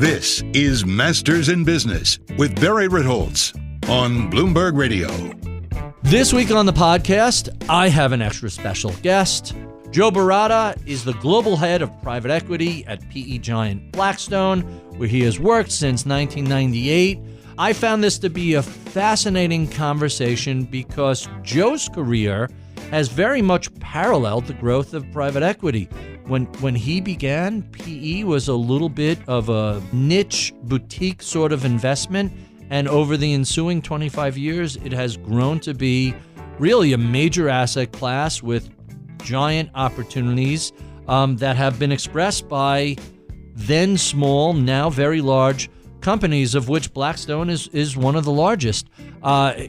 This is Masters in Business with Barry Ritholtz on Bloomberg Radio. This week on the podcast, I have an extra special guest. Joe Baratta is the global head of private equity at PE giant Blackstone, where he has worked since 1998. I found this to be a fascinating conversation because Joe's career has very much paralleled the growth of private equity. When he began, PE was a little bit of a niche boutique sort of investment, and over the ensuing 25 years, it has grown to be really a major asset class with giant opportunities that have been expressed by then small, now very large companies, of which Blackstone is one of the largest.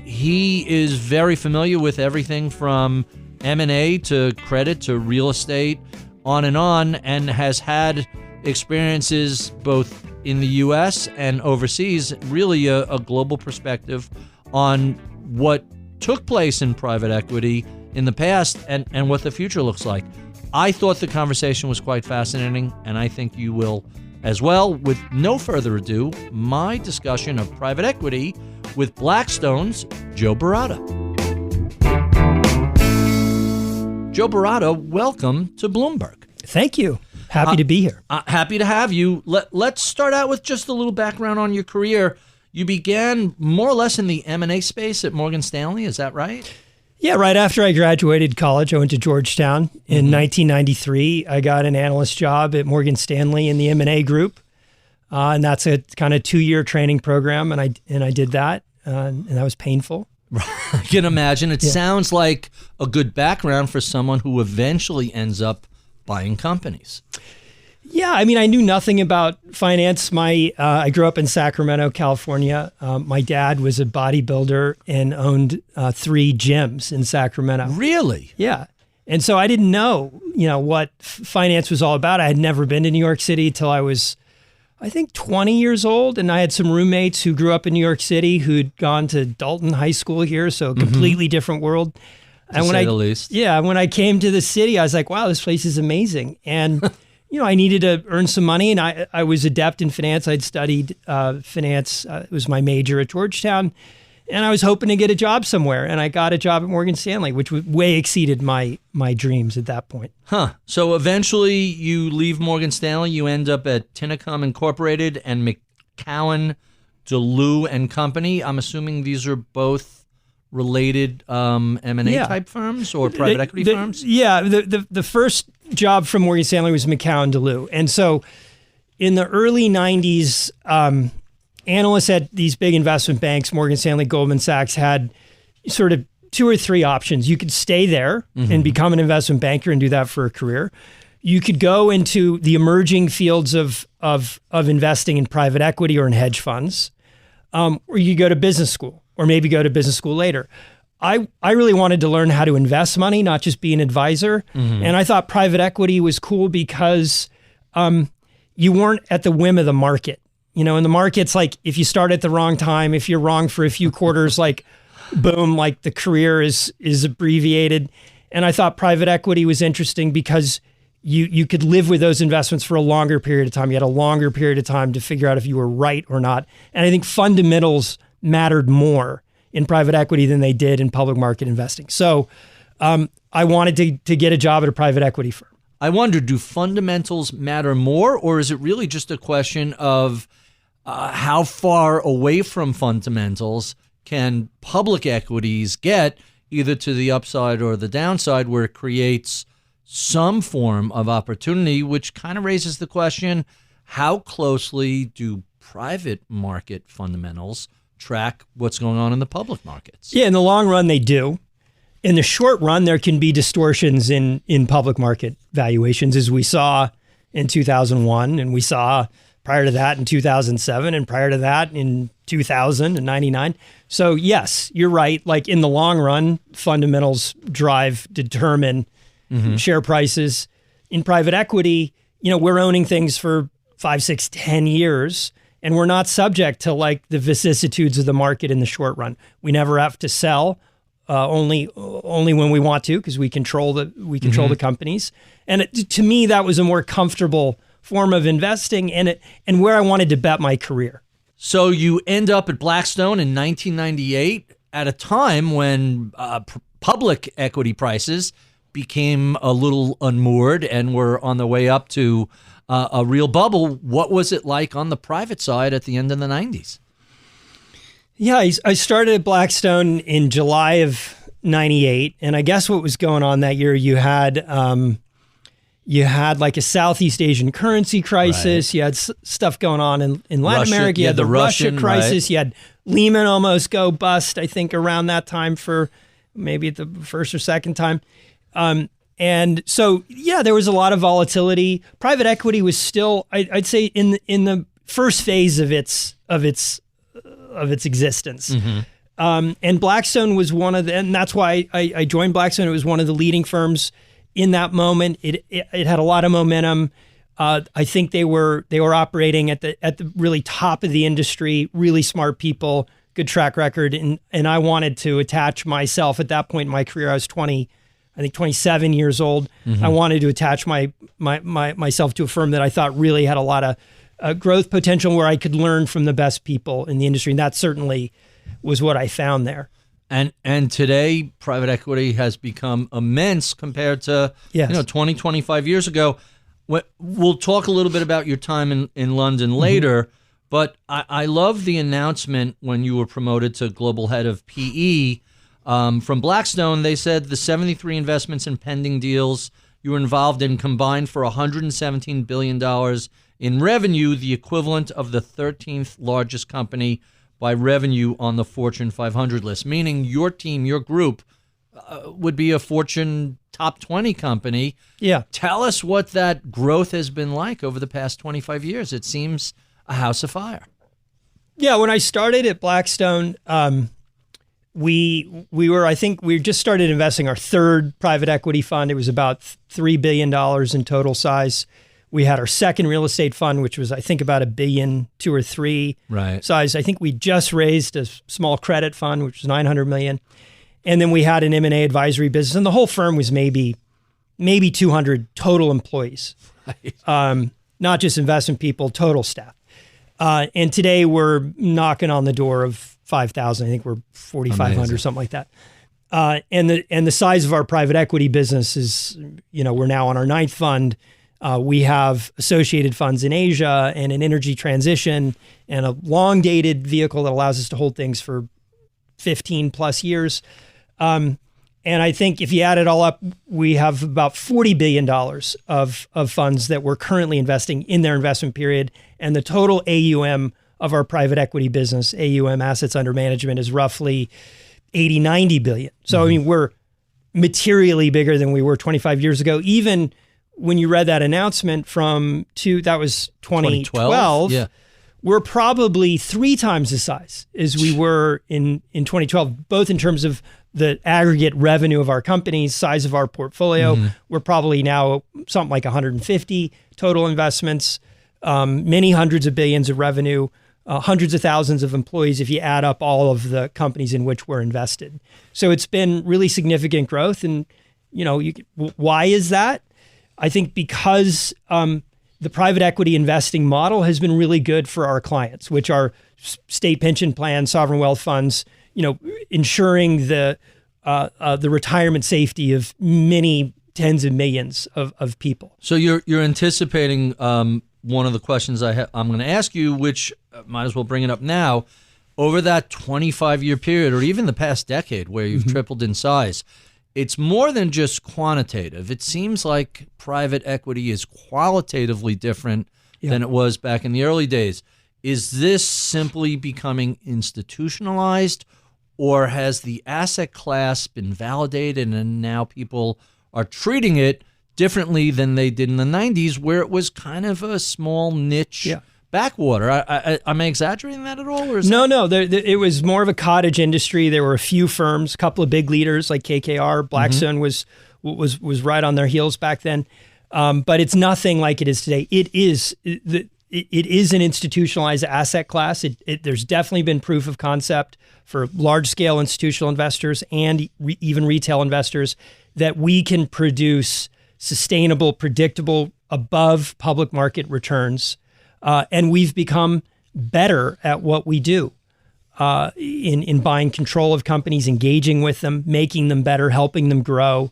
He is very familiar with everything from M&A to credit to real estate, on, and has had experiences both in the U.S. and overseas, really a global perspective on what took place in private equity in the past and what the future looks like. I thought the conversation was quite fascinating, and I think you will as well. With no further ado, my discussion of private equity with Blackstone's Joe Baratta. Joe Baratta, welcome to Bloomberg. Thank you. Happy to be here. Happy to have you. Let's start out with just a little background on your career. You began more or less in the M&A space at Morgan Stanley, is that right? Yeah, right after I graduated college, I went to Georgetown in 1993. I got an analyst job at Morgan Stanley in the M&A group, and that's a kind of 2-year training program, and I did that, and that was painful. I can imagine. It sounds like a good background for someone who eventually ends up buying companies. Yeah, I mean, I knew nothing about finance. I grew up in Sacramento, California. My dad was a bodybuilder and owned 3 gyms in Sacramento. Really? Yeah. And so I didn't know, what finance was all about. I had never been to New York City till I was, I think, 20 years old. And I had some roommates who grew up in New York City who'd gone to Dalton High School here, so a completely different world. To say the least. Yeah, when I came to the city, I was like, wow, this place is amazing. And I needed to earn some money, and I was adept in finance. I'd studied finance. It was my major at Georgetown, and I was hoping to get a job somewhere. And I got a job at Morgan Stanley, which way exceeded my dreams at that point. Huh. So eventually you leave Morgan Stanley. You end up at Tinicum Incorporated and McCowan, DeLue and Company. I'm assuming these are both related M&A type firms or private equity firms? Yeah, the first job from Morgan Stanley was McCowan DeLue. And so in the early 90s, analysts at these big investment banks, Morgan Stanley, Goldman Sachs, had sort of 2 or 3 options. You could stay there and become an investment banker and do that for a career. You could go into the emerging fields of investing in private equity or in hedge funds, or you go to business school, or maybe go to business school later. I really wanted to learn how to invest money, not just be an advisor. And I thought private equity was cool because you weren't at the whim of the market. In the market's like, if you start at the wrong time, if you're wrong for a few quarters, like boom, like the career is abbreviated. And I thought private equity was interesting because you could live with those investments for a longer period of time. You had a longer period of time to figure out if you were right or not. And I think fundamentals mattered more in private equity than they did in public market investing. So I wanted to get a job at a private equity firm. I wonder, do fundamentals matter more, or is it really just a question of how far away from fundamentals can public equities get, either to the upside or the downside, where it creates some form of opportunity, which kind of raises the question, how closely do private market fundamentals track what's going on in the public markets? Yeah, in the long run, they do. In the short run, there can be distortions in public market valuations, as we saw in 2001, and we saw prior to that in 2007, and prior to that in 2000 and 99. So yes, you're right. Like in the long run, fundamentals determine share prices. In private equity, we're owning things for 5, 6, 10 years. And we're not subject to like the vicissitudes of the market in the short run. We never have to sell, only when we want to, because we control the companies. And to me, that was a more comfortable form of investing and where I wanted to bet my career. So you end up at Blackstone in 1998 at a time when public equity prices became a little unmoored and were on the way up to a real bubble. What was it like on the private side at the end of the 90s? Yeah, I started at Blackstone in July of 98, and I guess what was going on that year, you had like a Southeast Asian currency crisis. Right. You had stuff going on in Latin Russia, America. You had the Russia crisis. Right. You had Lehman almost go bust, I think, around that time for maybe the first or second time. And so, yeah, there was a lot of volatility. Private equity was still, I'd say, in the first phase of its existence. Mm-hmm. And Blackstone was one of and that's why I joined Blackstone. It was one of the leading firms in that moment. It had a lot of momentum. I think they were operating at the really top of the industry, really smart people, good track record. And I wanted to attach myself at that point in my career. I was 27 years old. Mm-hmm. I wanted to attach myself to a firm that I thought really had a lot of growth potential where I could learn from the best people in the industry. And that certainly was what I found there. And today, private equity has become immense compared to 20, 25 years ago. We'll talk a little bit about your time in London later, mm-hmm. but I love the announcement when you were promoted to global head of PE from Blackstone. They said the 73 investments and pending deals you were involved in combined for $117 billion in revenue, the equivalent of the 13th largest company by revenue on the Fortune 500 list, meaning your team, your group, would be a Fortune top 20 company. Yeah. Tell us what that growth has been like over the past 25 years. It seems a house of fire. Yeah, when I started at Blackstone, we just started investing our third private equity fund. It was about $3 billion in total size. We had our second real estate fund, which was, I think, about $1 billion, 2 or 3 right. size. I think we just raised a small credit fund, which was $900 million. And then we had an M&A advisory business. And the whole firm was maybe 200 total employees, right. Not just investment people, total staff. And today we're knocking on the door of 5,000. I think we're 4,500 or something like that. And the size of our private equity business is, we're now on our 9th fund. We have associated funds in Asia and an energy transition and a long-dated vehicle that allows us to hold things for 15 plus years. And I think if you add it all up, we have about $40 billion of funds that we're currently investing in their investment period. And the total AUM of our private equity business, AUM, assets under management, is roughly 80, 90 billion. So, mm-hmm. I mean, we're materially bigger than we were 25 years ago. Even when you read that announcement that was 2012, yeah. We're probably 3 times the size as we were in 2012, both in terms of the aggregate revenue of our companies, size of our portfolio. Mm-hmm. We're probably now something like 150 total investments, many hundreds of billions of revenue, hundreds of thousands of employees if you add up all of the companies in which we're invested. So it's been really significant growth. And, why is that? I think because the private equity investing model has been really good for our clients, which are state pension plans, sovereign wealth funds, ensuring the retirement safety of many tens of millions of people. So you're anticipating one of the questions I'm going to ask you, which might as well bring it up now. Over that 25-year period, or even the past decade, where you've mm-hmm. tripled in size, it's more than just quantitative. It seems like private equity is qualitatively different than it was back in the early days. Is this simply becoming institutionalized, or has the asset class been validated and now people are treating it differently than they did in the 90s, where it was kind of a small niche backwater? Am I exaggerating that at all? Or No. It was more of a cottage industry. There were a few firms, a couple of big leaders like KKR. Blackstone mm-hmm. was right on their heels back then. But it's nothing like it is today. It is an institutionalized asset class. There's definitely been proof of concept for large-scale institutional investors and even retail investors that we can produce sustainable, predictable above public market returns, and we've become better at what we do in buying control of companies, engaging with them, making them better, helping them grow.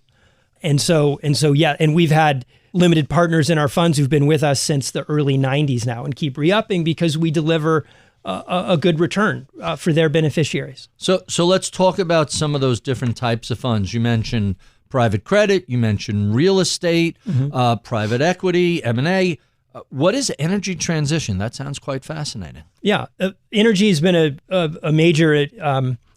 And so, and we've had limited partners in our funds who've been with us since the early 90s now and keep re-upping because we deliver a good return for their beneficiaries. So let's talk about some of those different types of funds. You mentioned private credit, you mentioned real estate, private equity, M&A. What is energy transition? That sounds quite fascinating. Yeah, energy has been a major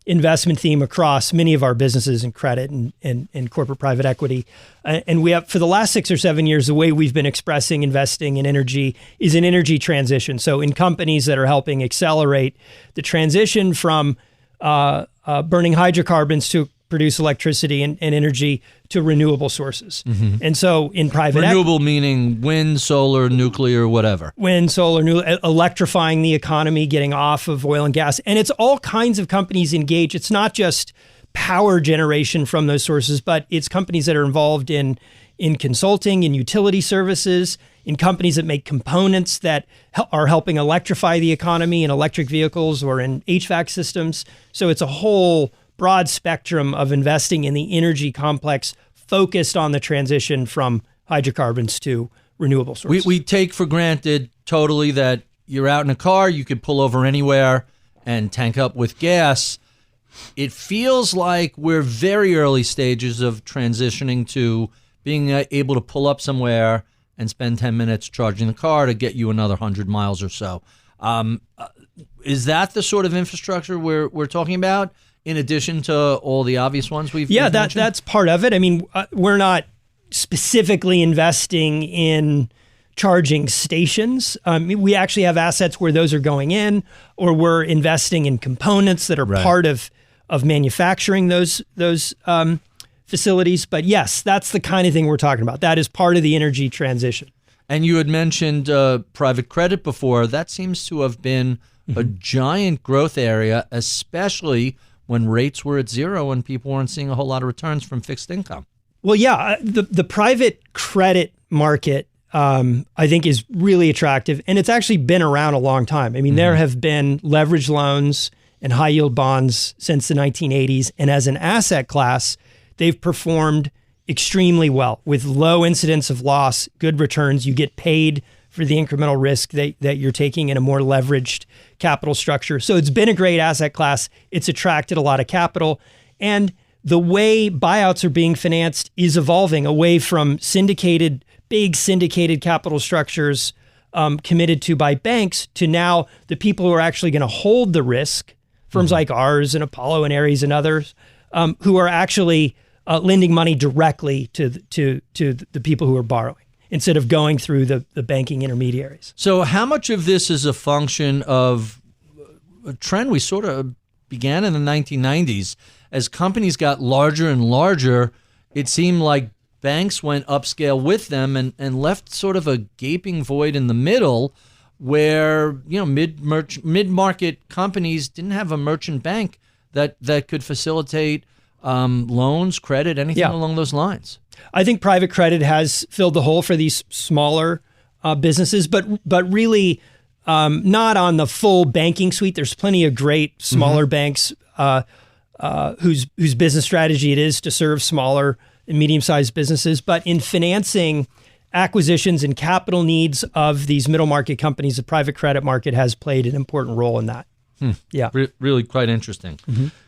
investment theme across many of our businesses in credit and corporate private equity. And we have, for the last 6 or 7 years, the way we've been expressing investing in energy is an energy transition. So in companies that are helping accelerate the transition from burning hydrocarbons to produce electricity and energy to renewable sources. And so in private renewable meaning wind, solar, nuclear, whatever. Wind, solar, electrifying the economy, getting off of oil and gas. And it's all kinds of companies engaged. It's not just power generation from those sources, but it's companies that are involved in consulting, in utility services, in companies that make components that are helping electrify the economy in electric vehicles or in HVAC systems. So it's a whole broad spectrum of investing in the energy complex focused on the transition from hydrocarbons to renewable sources. We take for granted totally that you're out in a car, you could pull over anywhere and tank up with gas. It feels like we're very early stages of transitioning to being able to pull up somewhere and spend 10 minutes charging the car to get you another 100 miles or so. Is that the sort of infrastructure we're talking about? In addition to all the obvious ones we've mentioned? That's part of it. I mean, we're not specifically investing in charging stations. We actually have assets where those are going in, or we're investing in components that are part of manufacturing those facilities. But yes, that's the kind of thing we're talking about. That is part of the energy transition. And you had mentioned private credit before. That seems to have been a giant growth area, especially when rates were at zero and people weren't seeing a whole lot of returns from fixed income. Well, yeah, the private credit market, I think, is really attractive. And it's actually been around a long time. I mean, there have been leveraged loans and high yield bonds since the 1980s. And as an asset class, they've performed extremely well with low incidence of loss, good returns. You get paid for the incremental risk that you're taking in a more leveraged capital structure. So it's been a great asset class. It's attracted a lot of capital. And the way buyouts are being financed is evolving away from big syndicated capital structures committed to by banks to now the people who are actually going to hold the risk, firms like ours and Apollo and Ares and others, who are actually lending money directly to the people who are borrowing, instead of going through the banking intermediaries. So how much of this is a function of a trend we sort of began in the 1990s? As companies got larger and larger, it seemed like banks went upscale with them and left sort of a gaping void in the middle where, mid-market companies didn't have a merchant bank that could facilitate loans, credit, anything along those lines. I think private credit has filled the hole for these smaller businesses, but really not on the full banking suite. There's plenty of great smaller banks whose business strategy it is to serve smaller and medium-sized businesses. But in financing acquisitions and capital needs of these middle market companies, the private credit market has played an important role in that. Yeah, really quite interesting.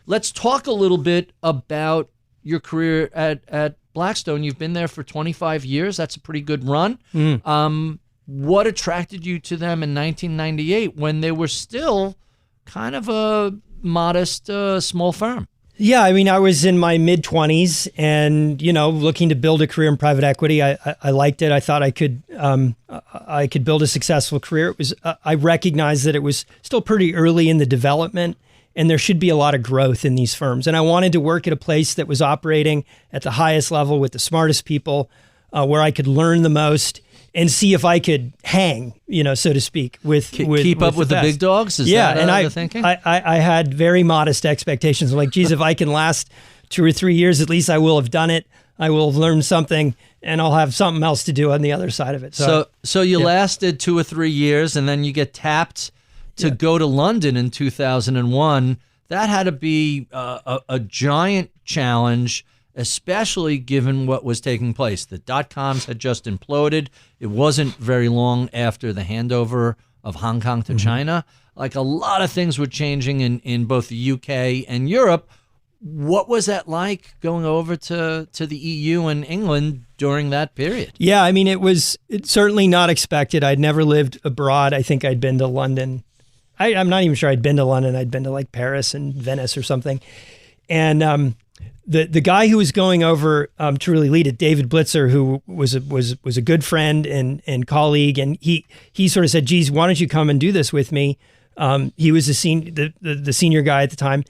Let's talk a little bit about your career at Blackstone. You've been there for 25 years. That's a pretty good run. What attracted you to them in 1998 when they were still kind of a modest, small firm? Yeah, I mean, I was in my mid-20s and, looking to build a career in private equity. I liked it. I thought I could build a successful career. I recognized that it was still pretty early in the development and there should be a lot of growth in these firms. And I wanted to work at a place that was operating at the highest level with the smartest people, where I could learn the most and see if I could hang, so to speak, keep up with the big dogs. Is that the thinking? I had very modest expectations. I'm like, geez, if I can last 2 or 3 years, at least I will have done it. I will have learned something, and I'll have something else to do on the other side of it. So you lasted 2 or 3 years, and then you get tapped to go to London in 2001. That had to be a giant challenge, especially given what was taking place. The dot-coms had just imploded. It wasn't very long after the handover of Hong Kong to China. Like, a lot of things were changing in both the UK and Europe. What was that like going over to the EU and England during that period? Yeah, I mean, it's certainly not expected. I'd never lived abroad. I think I'd been to London. I'm not even sure I'd been to London. I'd been to like Paris and Venice or something. And the guy who was going over to really lead it, David Blitzer, who was a good friend and colleague, and he sort of said, "Geez, why don't you come and do this with me?" He was the senior guy at the time.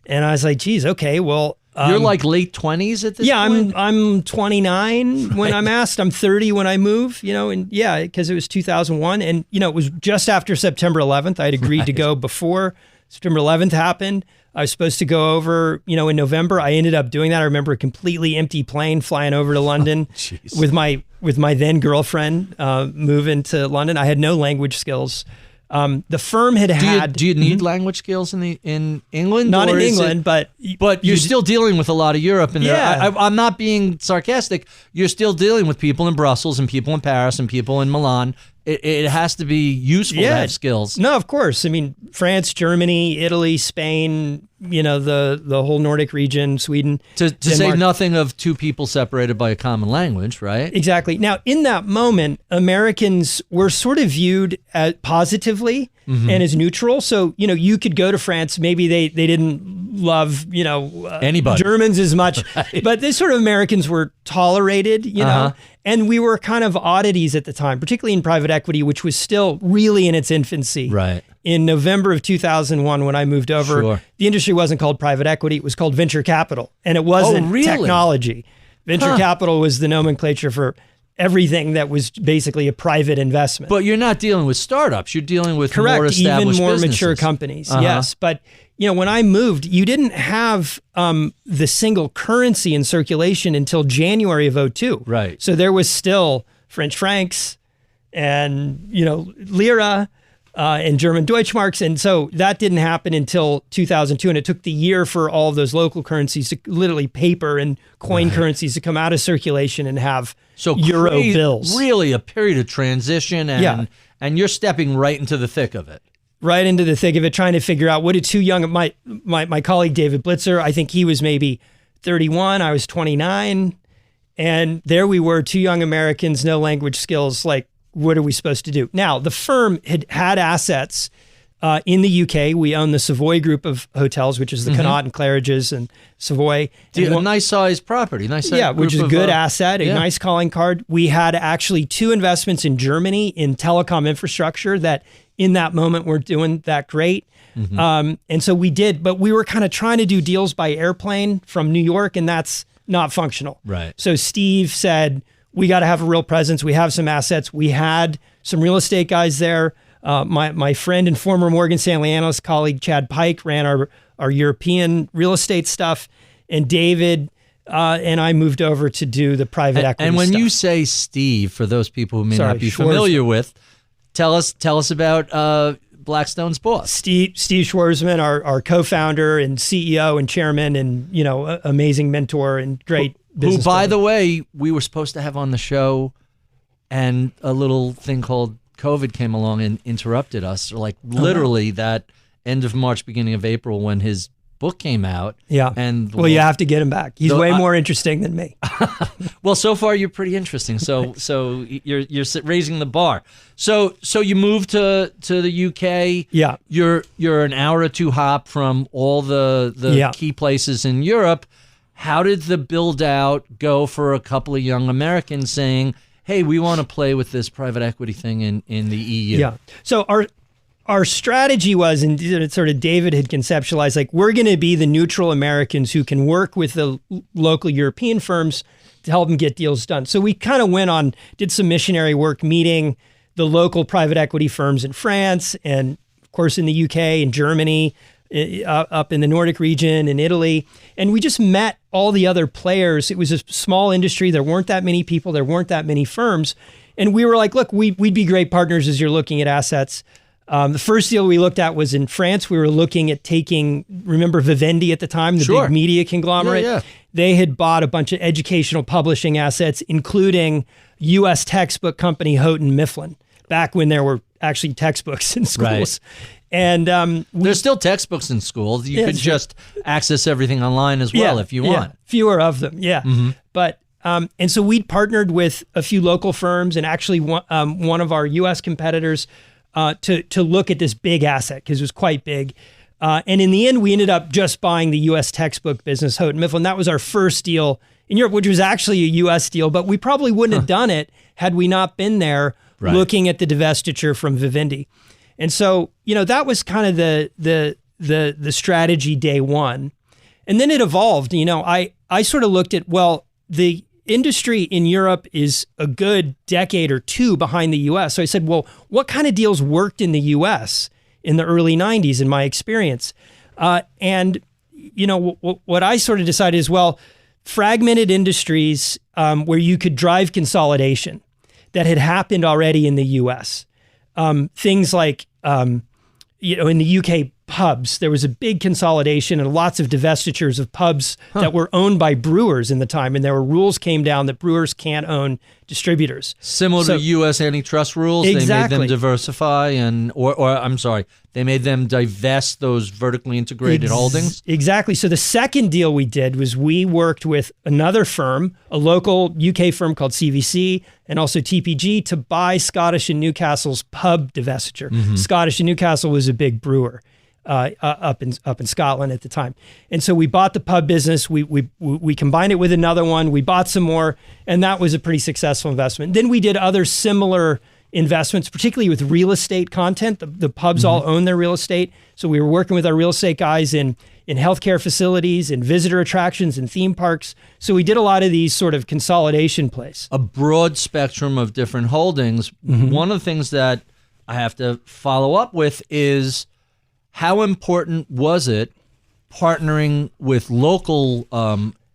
And I was like, geez, okay, well. You're like late 20s at this point? Yeah, I'm 29 when I'm asked. I'm 30 when I move, and because it was 2001. And, it was just after September 11th. I'd agreed to go before September 11th happened. I was supposed to go over, in November. I ended up doing that. I remember a completely empty plane flying over to London with my then girlfriend moving to London. I had no language skills. The firm had. Do you need language skills in England? Not in England, but you're still dealing with a lot of Europe. And I'm not being sarcastic. You're still dealing with people in Brussels and people in Paris and people in Milan. It has to be useful to have skills. No, of course. I mean, France, Germany, Italy, Spain, the whole Nordic region, Sweden. To say nothing of two people separated by a common language, right? Exactly. Now, in that moment, Americans were sort of viewed as positively and as neutral. So, you could go to France. Maybe they didn't love, anybody, Germans as much, right. But these sort of Americans were tolerated, know. And we were kind of oddities at the time, particularly in private equity, which was still really in its infancy. Right. In November of 2001, when I moved over, the industry wasn't called private equity. It was called venture capital. And it wasn't technology. Venture capital was the nomenclature for everything that was basically a private investment. But you're not dealing with startups. You're dealing with more established even more businesses. Mature companies. Yes. But, when I moved, you didn't have the single currency in circulation until January of 2002. Right. So there was still French francs and, lira and German Deutschmarks. And so that didn't happen until 2002. And it took the year for all of those local currencies to literally paper and coin currencies to come out of circulation and have euro bills. Really a period of transition. And you're stepping right into the thick of it. Right into the thick of it, trying to figure out what did two young, my colleague David Blitzer, I think he was maybe 31, I was 29. And there we were, two young Americans, no language skills, like, what are we supposed to do? Now, the firm had assets in the UK. We own the Savoy group of hotels, which is the Connaught and Claridge's and Savoy. A nice sized property. Which is a good asset, a nice calling card. We had actually two investments in Germany in telecom infrastructure that in that moment weren't doing that great. And so we did, but we were kind of trying to do deals by airplane from New York, and that's not functional. Right. So Steve said, we got to have a real presence. We have some assets. We had some real estate guys there. My friend and former Morgan Stanley analyst colleague, Chad Pike, ran our European real estate stuff. And David and I moved over to do the private equity And when stuff. you say Steve, for those people who may not be familiar with, tell us about Blackstone's boss. Steve Schwarzman, our co-founder and CEO and chairman and, amazing mentor and great business. Who, by the way, we were supposed to have on the show, and a little thing called COVID came along and interrupted us. Literally that end of March, beginning of April, when his book came out. Yeah. And you have to get him back. He's way more interesting than me. Well, so far you're pretty interesting. So you're raising the bar. So you moved to the UK. Yeah. You're an hour or two hop from all the key places in Europe. How did the build out go for a couple of young Americans saying, hey, we want to play with this private equity thing in the EU? Yeah. So our strategy was, and sort of David had conceptualized, like, we're going to be the neutral Americans who can work with the local European firms to help them get deals done. So we kind of did some missionary work meeting the local private equity firms in France and, of course, in the UK and Germany, up in the Nordic region in Italy. And we just met all the other players. It was a small industry. There weren't that many people. There weren't that many firms. And we were like, look, we'd be great partners as you're looking at assets. The first deal we looked at was in France. We were looking at remember Vivendi at the time, the big media conglomerate? Yeah. They had bought a bunch of educational publishing assets, including U.S. textbook company Houghton Mifflin, back when there were actually textbooks in schools. Right. And there's still textbooks in schools. You could just access everything online as well if you want. Fewer of them, But and so we'd partnered with a few local firms and actually one of our U.S. competitors to look at this big asset because it was quite big. And in the end, we ended up just buying the U.S. textbook business, Houghton Mifflin. That was our first deal in Europe, which was actually a U.S. deal, but we probably wouldn't have done it had we not been there looking at the divestiture from Vivendi. And so, that was kind of the strategy day one. And then it evolved. I sort of looked at, the industry in Europe is a good decade or two behind the U.S. So I said, what kind of deals worked in the U.S. in the early 90s in my experience? And what I sort of decided is, fragmented industries where you could drive consolidation that had happened already in the U.S. Things like, in the UK pubs, there was a big consolidation and lots of divestitures of pubs that were owned by brewers in the time. And there were rules came down that brewers can't own distributors. Similar to U.S. antitrust rules, exactly. They made them diversify they made them divest those vertically integrated holdings. Exactly. So the second deal we did was we worked with another firm, a local UK firm called CVC and also TPG, to buy Scottish and Newcastle's pub divestiture. Mm-hmm. Scottish and Newcastle was a big brewer up in Scotland at the time. And so we bought the pub business, we combined it with another one, we bought some more, and that was a pretty successful investment. Then we did other similar investments, particularly with real estate content. The pubs all own their real estate. So we were working with our real estate guys in healthcare facilities, in visitor attractions, and theme parks. So we did a lot of these sort of consolidation plays. A broad spectrum of different holdings. Mm-hmm. One of the things that I have to follow up with is, how important was it partnering with local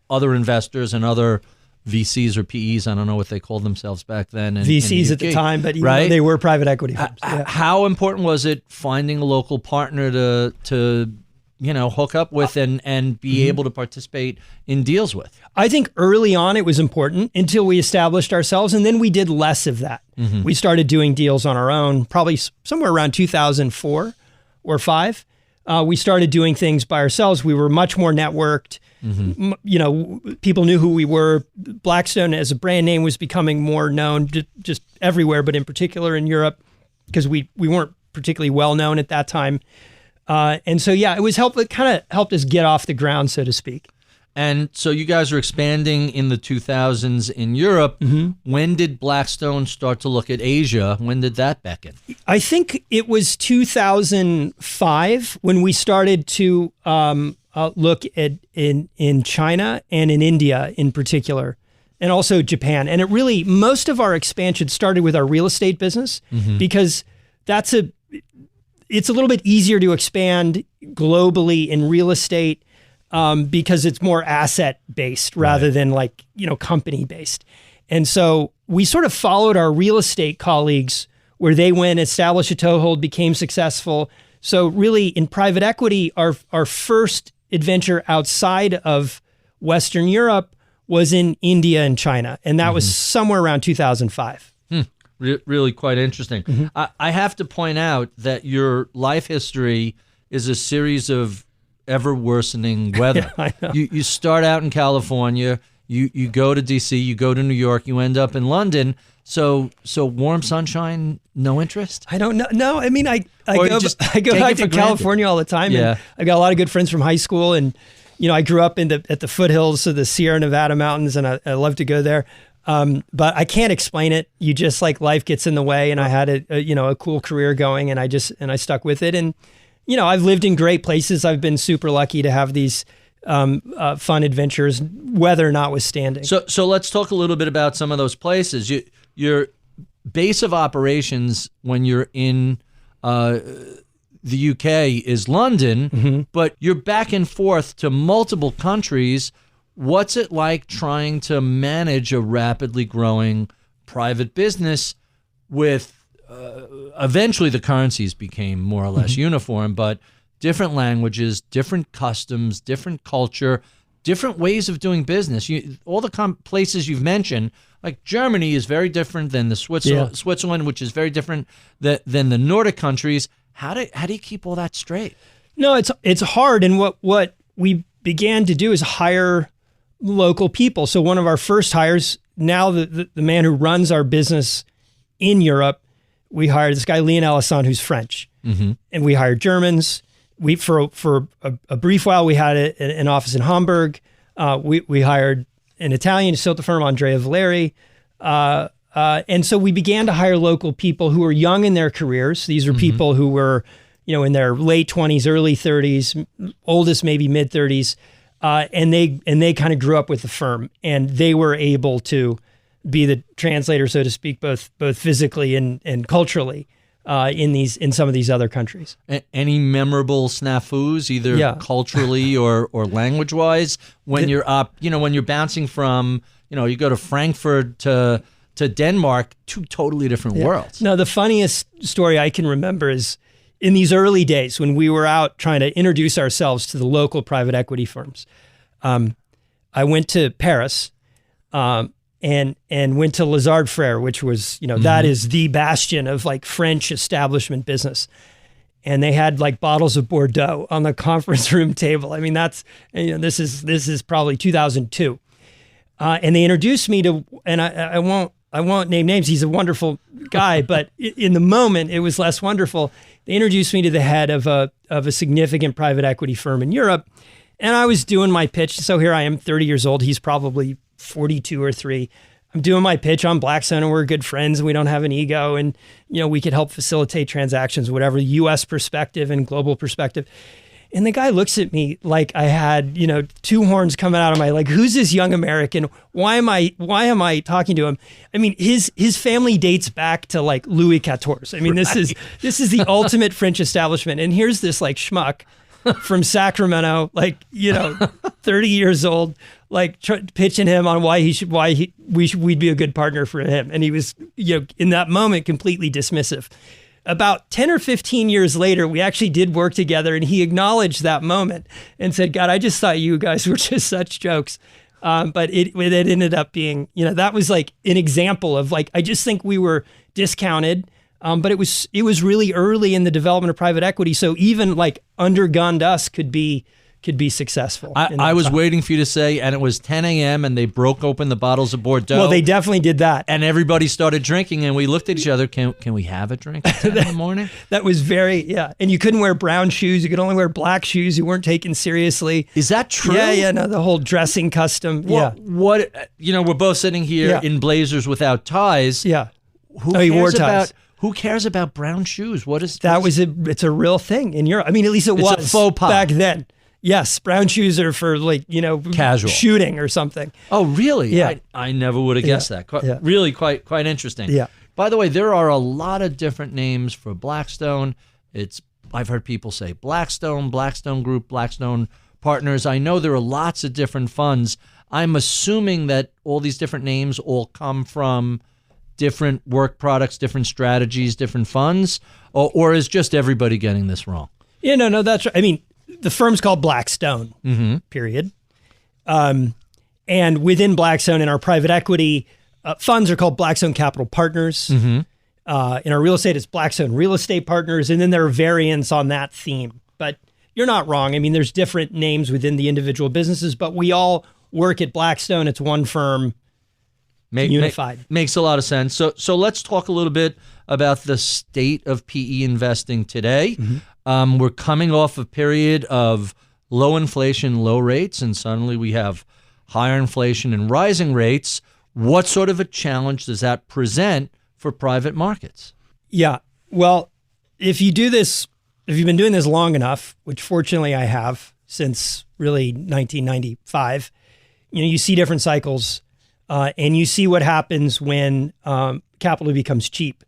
other investors and other VCs or PEs? I don't know what they called themselves back then. VCs at the time, but they were private equity firms. How important was it finding a local partner to hook up with and be able to participate in deals with? I think early on it was important until we established ourselves, and then we did less of that. Mm-hmm. We started doing deals on our own, probably somewhere around 2004. Or 5, we started doing things by ourselves. We were much more networked. Mm-hmm. People knew who we were. Blackstone as a brand name was becoming more known just everywhere, but in particular in Europe, because we weren't particularly well known at that time. And so, it kind of helped us get off the ground, so to speak. And so you guys are expanding in the 2000s in Europe. Mm-hmm. When did Blackstone start to look at Asia? When did that beckon? I think it was 2005 when we started to look at in China and in India in particular, and also Japan. And most of our expansion started with our real estate business because it's a little bit easier to expand globally in real estate. Because it's more asset-based rather than company-based. And so we sort of followed our real estate colleagues where they went, established a toehold, became successful. So really in private equity, our first adventure outside of Western Europe was in India and China. And that was somewhere around 2005. Really quite interesting. Mm-hmm. I have to point out that your life history is a series of ever worsening weather. I know. You start out in California, you go to DC, you go to New York, you end up in London. So warm sunshine, no interest? I don't know. No, I mean, I go back to California all the time. Yeah. And I got a lot of good friends from high school, and I grew up at the foothills of the Sierra Nevada mountains, and I love to go there. But I can't explain it. You just life gets in the way, and I had a cool career going, and I stuck with it. And I've lived in great places. I've been super lucky to have these fun adventures, weather notwithstanding. So let's talk a little bit about some of those places. Your base of operations when you're in the UK is London, but you're back and forth to multiple countries. What's it like trying to manage a rapidly growing private business with eventually the currencies became more or less uniform, but different languages, different customs, different culture, different ways of doing business. All the places you've mentioned, like Germany is very different than the Switzerland, which is very different than the Nordic countries. How do you keep all that straight? No, it's hard. And what we began to do is hire local people. So one of our first hires, now the man who runs our business in Europe, we hired this guy, Leon Alisson, who's French. And we hired Germans. For a brief while, we had an office in Hamburg. We hired an Italian, still at the firm, Andrea Valeri. And so we began to hire local people who were young in their careers. These were people who were, in their late 20s, early 30s, oldest maybe mid 30s. And they kind of grew up with the firm, and they were able to be the translator, so to speak, both physically and culturally in some of these other countries. Any memorable snafus, either culturally or language wise, when you're up, when you're bouncing from, you go to Frankfurt to Denmark, two totally different worlds. No, the funniest story I can remember is in these early days when we were out trying to introduce ourselves to the local private equity firms. I went to Paris and went to Lazard Frères, which was, that is the bastion of like French establishment business. And they had like bottles of Bordeaux on the conference room table. I mean, this is probably 2002. And they introduced me to, and I won't name names. He's a wonderful guy, but in the moment it was less wonderful. They introduced me to the head of a significant private equity firm in Europe. And I was doing my pitch. So here I am, 30 years old. He's probably 42 or 3. I'm doing my pitch on Blackstone, and we're good friends, and we don't have an ego, and we could help facilitate transactions, whatever, U.S. perspective and global perspective. And the guy looks at me like I had, 2 horns coming out of my, like, who's this young American? Why am I talking to him? I mean, his family dates back to like Louis XIV. I mean, this is the ultimate French establishment. And here's this like schmuck from Sacramento, like, 30 years old, like pitching him on we'd be a good partner for him. And he was, in that moment, completely dismissive. About 10 or 15 years later, we actually did work together, and he acknowledged that moment and said, God, I just thought you guys were just such jokes. But it ended up being, that was like an example of like, I just think we were discounted. But it was really early in the development of private equity. So even like undergunned us could be successful. I was waiting for you to say, and it was 10 a.m. and they broke open the bottles of Bordeaux. Well, they definitely did that. And everybody started drinking, and we looked at each other. Can we have a drink at 10 in the morning? That was and you couldn't wear brown shoes. You could only wear black shoes. You weren't taken seriously. Is that true? Yeah, no, the whole dressing custom. What, we're both sitting here in blazers without ties. Yeah. He wore ties. Who cares about brown shoes? It's a real thing in Europe. I mean, at least it was a faux pas back then. Yes, brown shoes are for like, casual shooting or something. Oh, really? Yeah. I never would have guessed that. Really quite interesting. Yeah. By the way, there are a lot of different names for Blackstone. I've heard people say Blackstone, Blackstone Group, Blackstone Partners. I know there are lots of different funds. I'm assuming that all these different names all come from different work products, different strategies, different funds, or is just everybody getting this wrong? Yeah, no, that's right. I mean, the firm's called Blackstone, period. And within Blackstone, in our private equity, funds are called Blackstone Capital Partners. In our real estate, it's Blackstone Real Estate Partners, and then there are variants on that theme. But you're not wrong. I mean, there's different names within the individual businesses, but we all work at Blackstone. It's one firm. Unified. Makes a lot of sense. So let's talk a little bit about the state of PE investing today. We're coming off a period of low inflation, low rates, and suddenly we have higher inflation and rising rates. What sort of a challenge does that present for private markets? Yeah. Well, if you've been doing this long enough, which fortunately I have since really 1995, you see different cycles. And you see what happens when capital becomes cheap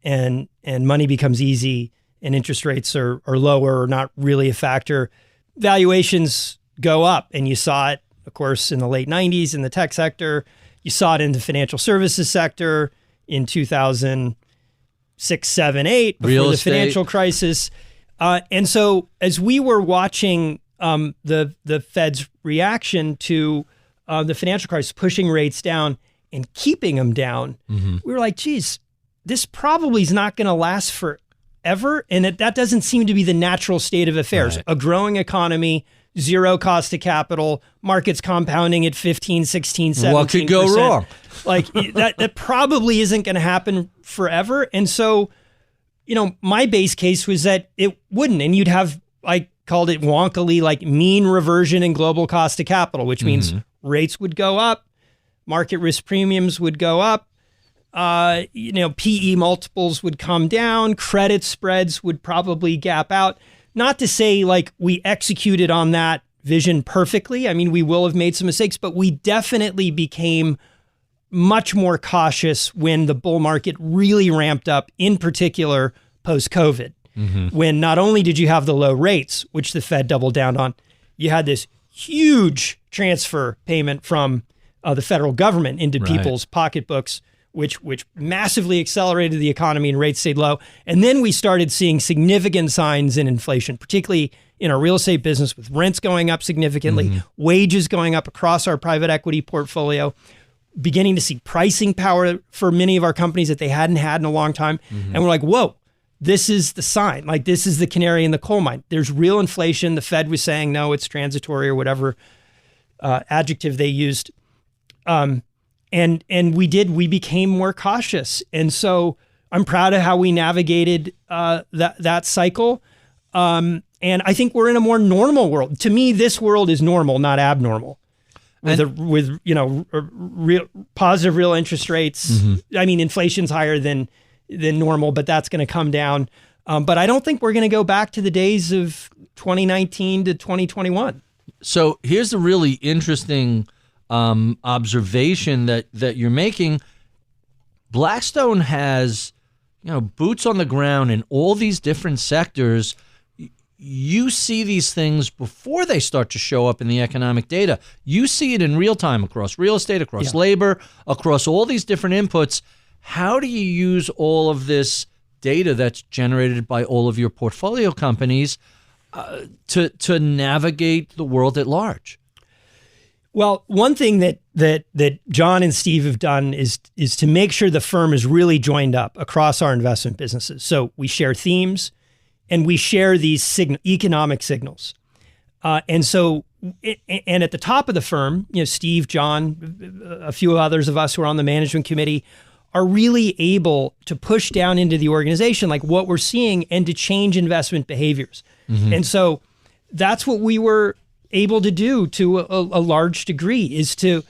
and money becomes easy and interest rates are lower or not really a factor, valuations go up. And you saw it, of course, in the late 90s in the tech sector. You saw it in the financial services sector in 2006, 7, 8, before the financial crisis. And so as we were watching the Fed's reaction to the financial crisis, pushing rates down and keeping them down, we were like, geez, this probably is not going to last forever. And that doesn't seem to be the natural state of affairs. Right. A growing economy, zero cost of capital, markets compounding at 15, 16, 17%. What could go wrong? Like that probably isn't going to happen forever. And so, my base case was that it wouldn't. And you'd have, I called it wonkily, like mean reversion in global cost of capital, which means rates would go up, market risk premiums would go up, PE multiples would come down, credit spreads would probably gap out. Not to say like we executed on that vision perfectly. I mean, we will have made some mistakes, but we definitely became much more cautious when the bull market really ramped up, in particular post-COVID, when not only did you have the low rates, which the Fed doubled down on, you had this huge transfer payment from the federal government into people's pocketbooks, which massively accelerated the economy and rates stayed low. And then we started seeing significant signs in inflation, particularly in our real estate business, with rents going up significantly, wages going up across our private equity portfolio, beginning to see pricing power for many of our companies that they hadn't had in a long time. And we're like, whoa, this is the sign. Like, this is the canary in the coal mine. There's real inflation. The Fed was saying, no, it's transitory or whatever adjective they used. And we became more cautious. And so I'm proud of how we navigated that cycle. And I think we're in a more normal world. To me, this world is normal, not abnormal. With real positive real interest rates. I mean, inflation's higher than normal, but that's going to come down. But I don't think we're going to go back to the days of 2019 to 2021. So here's the really interesting observation that you're making. Blackstone has, boots on the ground in all these different sectors. You see these things before they start to show up in the economic data. You see it in real time across real estate, across labor, across all these different inputs. How do you use all of this data that's generated by all of your portfolio companies to navigate the world at large? Well, one thing that John and Steve have done is to make sure the firm is really joined up across our investment businesses. So we share themes and we share these economic signals. And at the top of the firm, Steve, John, a few others of us who are on the management committee are really able to push down into the organization, like what we're seeing, and to change investment behaviors. And so that's what we were able to do to a large degree, is to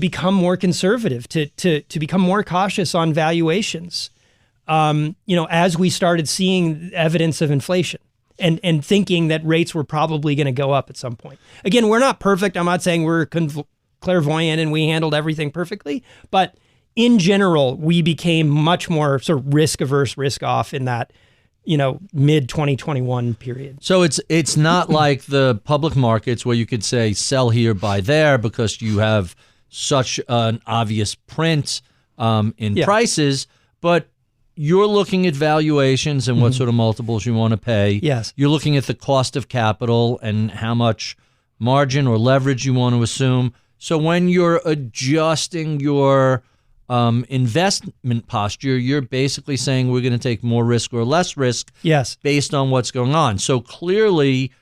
become more conservative, to become more cautious on valuations. As we started seeing evidence of inflation and thinking that rates were probably going to go up at some point. Again, we're not perfect. I'm not saying we're clairvoyant and we handled everything perfectly, but in general, we became much more sort of risk averse, risk off in that, mid 2021 period. So it's not like the public markets where you could say sell here, buy there, because you have such an obvious print in prices, but you're looking at valuations and what sort of multiples you want to pay. Yes. You're looking at the cost of capital and how much margin or leverage you want to assume. So when you're adjusting your investment posture, you're basically saying we're going to take more risk or less risk based on what's going on. So clearly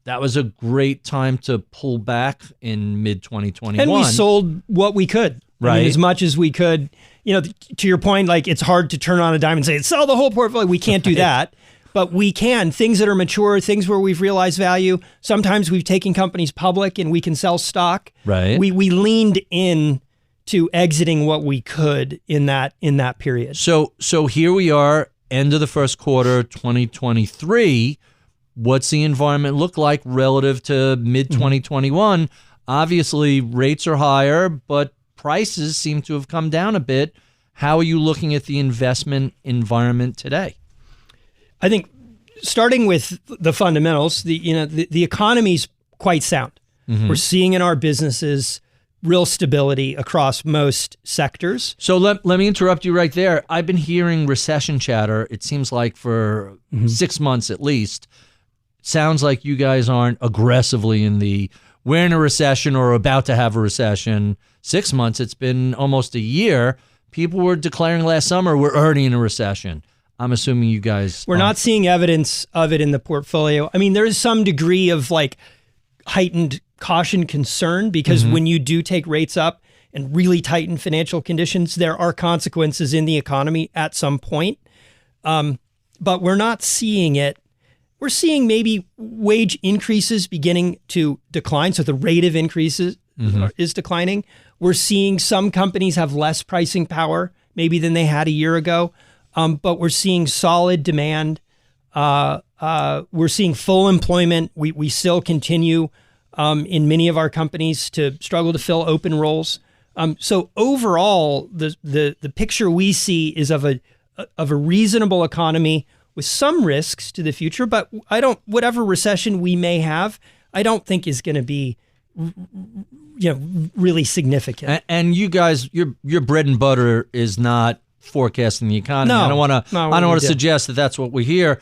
that was a great time to pull back in mid-2021. And we sold what we could, right? I mean, as much as we could. To your point, like, it's hard to turn on a dime and say, sell the whole portfolio. We can't do that. But we can. Things that are mature, things where we've realized value. Sometimes we've taken companies public and we can sell stock. Right. We leaned in to exiting what we could in that period. So here we are, end of the first quarter, 2023. What's the environment look like relative to mid-2021? Obviously, rates are higher, but prices seem to have come down a bit. How are you looking at the investment environment today? I think starting with the fundamentals, the economy's quite sound. Mm-hmm. We're seeing in our businesses real stability across most sectors. So let me interrupt you right there. I've been hearing recession chatter, it seems like for 6 months at least. Sounds like you guys aren't aggressively we're in a recession or about to have a recession. 6 months, it's been almost a year. People were declaring last summer we're already in a recession. I'm assuming you guys We're not seeing evidence of it in the portfolio. I mean, there is some degree of like heightened caution concern because when you do take rates up and really tighten financial conditions, there are consequences in the economy at some point. But we're not seeing it. We're seeing maybe wage increases beginning to decline. So the rate of increases is declining. We're seeing some companies have less pricing power maybe than they had a year ago. But we're seeing solid demand. We're seeing full employment. We still continue in many of our companies to struggle to fill open roles. So overall, the picture we see is of a reasonable economy with some risks to the future. But whatever recession we may have, I don't think is going to be really significant. And you guys, your bread and butter is not forecasting the economy. No, I don't want to suggest that that's what we hear,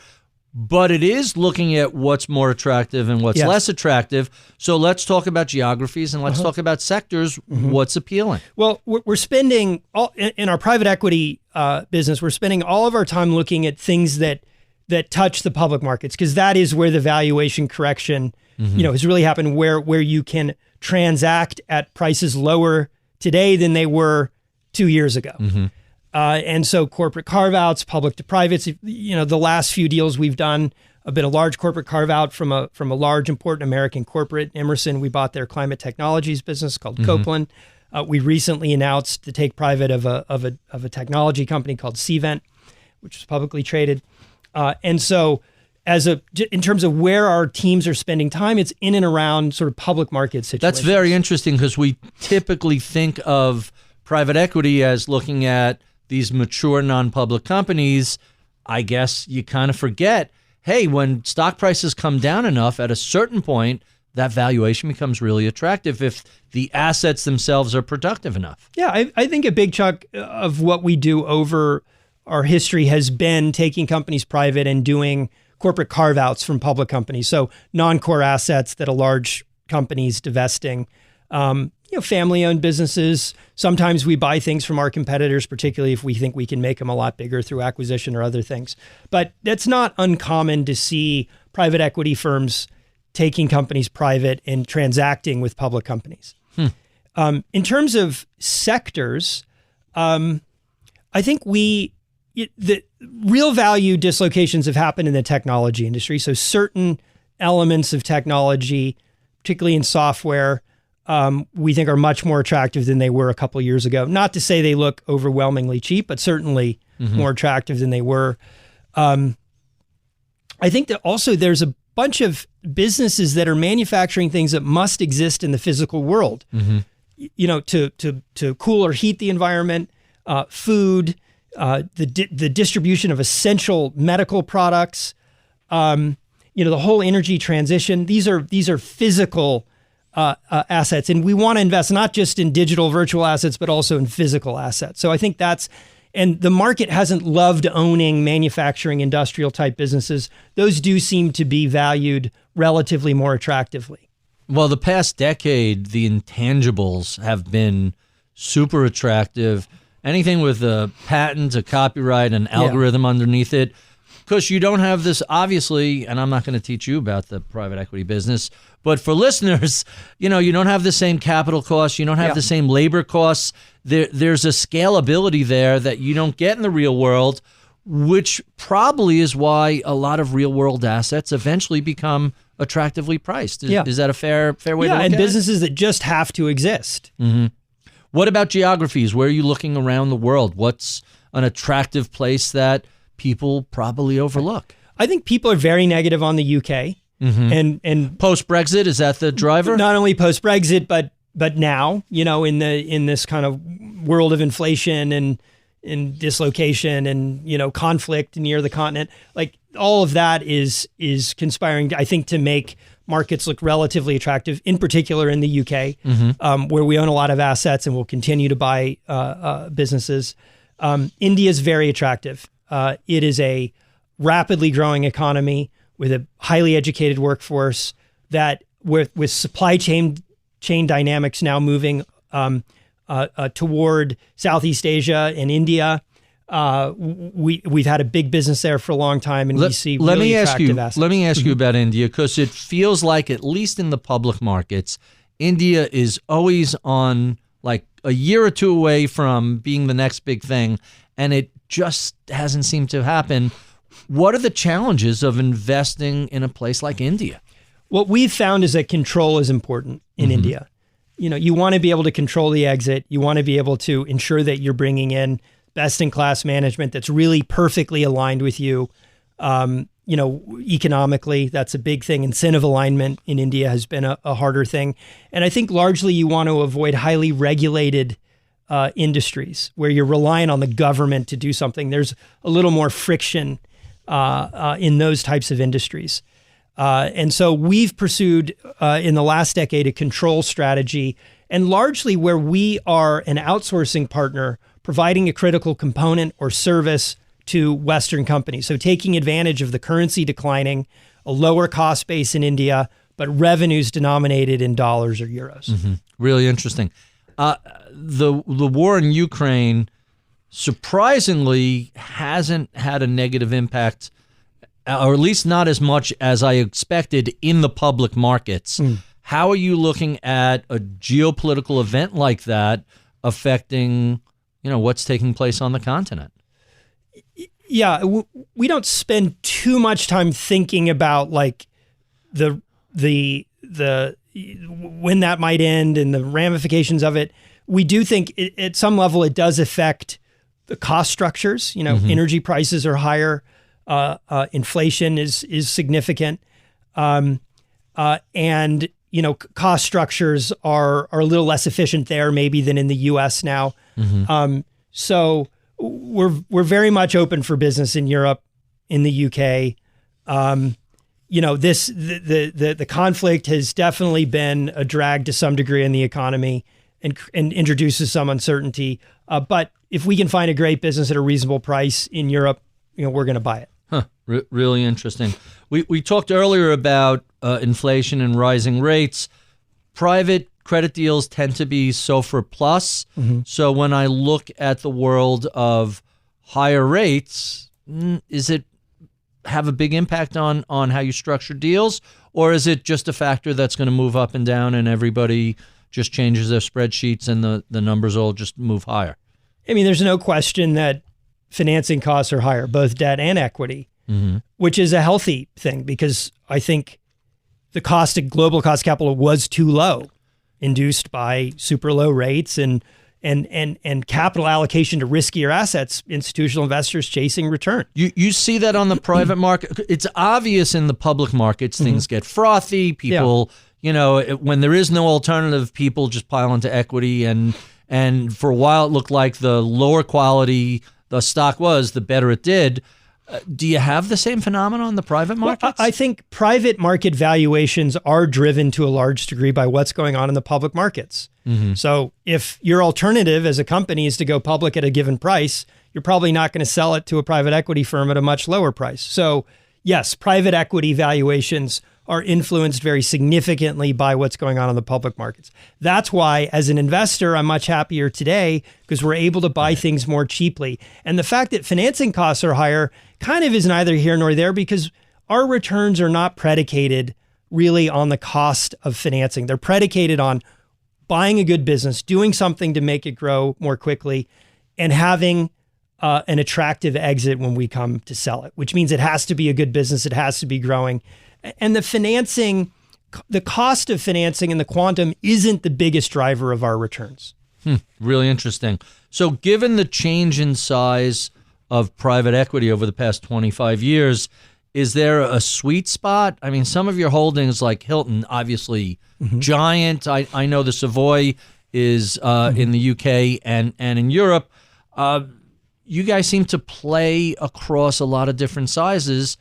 but it is looking at what's more attractive and what's less attractive. So let's talk about geographies and let's talk about sectors. What's appealing? Well, we're spending in our private equity business. We're spending all of our time looking at things that touch the public markets because that is where the valuation correction, has really happened. Where you can transact at prices lower today than they were 2 years ago. And so corporate carve-outs, public to privates, the last few deals we've done, a bit of large corporate carve-out from a large, important American corporate, Emerson. We bought their climate technologies business called Copeland. We recently announced the take private of a technology company called Cvent, which was publicly traded. And so in terms of where our teams are spending time, it's in and around sort of public market situations. That's very interesting because we typically think of private equity as looking at these mature non-public companies. I guess you kind of forget, hey, when stock prices come down enough at a certain point, that valuation becomes really attractive if the assets themselves are productive enough. Yeah, I think a big chunk of what we do over our history has been taking companies private and doing corporate carve-outs from public companies. So non-core assets that a large company's divesting. Family-owned businesses. Sometimes we buy things from our competitors, particularly if we think we can make them a lot bigger through acquisition or other things. But that's not uncommon to see private equity firms taking companies private and transacting with public companies. In terms of sectors, I think the real value dislocations have happened in the technology industry. So certain elements of technology, particularly in software, we think are much more attractive than they were a couple of years ago. Not to say they look overwhelmingly cheap, but certainly more attractive than they were. I think that also there's a bunch of businesses that are manufacturing things that must exist in the physical world, to cool or heat the environment, food, the distribution of essential medical products, the whole energy transition. These are physical assets. And we want to invest not just in digital virtual assets, but also in physical assets. So I think and the market hasn't loved owning manufacturing industrial type businesses. Those do seem to be valued relatively more attractively. Well, the past decade, the intangibles have been super attractive. Anything with a patent, a copyright, an algorithm underneath it. Because you don't have this, obviously, and I'm not going to teach you about the private equity business, but for listeners, you don't have the same capital costs, you don't have the same labor costs. There's a scalability there that you don't get in the real world, which probably is why a lot of real world assets eventually become attractively priced. Is that a fair way to look at it? Yeah, and businesses that just have to exist. What about geographies? Where are you looking around the world? What's an attractive place that people probably overlook? I think people are very negative on the UK. And post-Brexit, is that the driver? Not only post-Brexit, but now, in this kind of world of inflation and dislocation and, conflict near the continent, like all of that is conspiring, I think, to make markets look relatively attractive, in particular in the UK, where we own a lot of assets and will continue to buy businesses. India is very attractive. It is a rapidly growing economy with a highly educated workforce that, with supply chain dynamics now moving toward Southeast Asia and India. We've had a big business there for a long time, and we see really attractive assets. Let me ask you about India, because it feels like, at least in the public markets, India is always on like a year or two away from being the next big thing, and it just hasn't seemed to happen. What are the challenges of investing in a place like India? What we've found is that control is important in India. You want to be able to control the exit. You want to be able to ensure that you're bringing in best-in-class management that's really perfectly aligned with you. Economically, that's a big thing. Incentive alignment in India has been a harder thing. And I think largely you want to avoid highly regulated industries where you're relying on the government to do something. There's a little more friction in those types of industries. And so we've pursued in the last decade a control strategy, and largely where we are an outsourcing partner providing a critical component or service to Western companies. So taking advantage of the currency declining, a lower cost base in India, but revenues denominated in dollars or euros. Really interesting. The war in Ukraine surprisingly hasn't had a negative impact, or at least not as much as I expected, in the public markets. How are you looking at a geopolitical event like that affecting, what's taking place on the continent? Yeah, we don't spend too much time thinking about like the when that might end and the ramifications of it. We do think at some level it does affect the cost structures. Energy prices are higher. Inflation is significant. And cost structures are a little less efficient there maybe than in the US now. So we're very much open for business in Europe, in the UK. The conflict has definitely been a drag to some degree in the economy and introduces some uncertainty. But if we can find a great business at a reasonable price in Europe, we're going to buy it. Really interesting. We talked earlier about inflation and rising rates. Private credit deals tend to be SOFR plus. So when I look at the world of higher rates, is it have a big impact on how you structure deals, or is it just a factor that's going to move up and down and everybody just changes their spreadsheets and the numbers all just move higher? I mean, there's no question that financing costs are higher, both debt and equity, which is a healthy thing because I think the cost of global cost of capital was too low, induced by super low rates and capital allocation to riskier assets, institutional investors chasing return. You see that on the private market. It's obvious in the public markets, things get frothy. People, when there is no alternative, people just pile into equity. And for a while, it looked like the lower quality the stock was, the better it did. Do you have the same phenomenon in the private markets? Well, I think private market valuations are driven to a large degree by what's going on in the public markets. So if your alternative as a company is to go public at a given price, you're probably not going to sell it to a private equity firm at a much lower price. So yes, private equity valuations are influenced very significantly by what's going on in the public markets. That's why, as an investor, I'm much happier today because we're able to buy things more cheaply. And the fact that financing costs are higher kind of is neither here nor there because our returns are not predicated really on the cost of financing. They're predicated on buying a good business, doing something to make it grow more quickly, and having an attractive exit when we come to sell it, which means it has to be a good business. It has to be growing. And the financing, the cost of financing and the quantum isn't the biggest driver of our returns. Really interesting. So given the change in size of private equity over the past 25 years, is there a sweet spot? I mean, some of your holdings like Hilton, obviously giant. I know the Savoy is in the UK and in Europe. You guys seem to play across a lot of different sizes.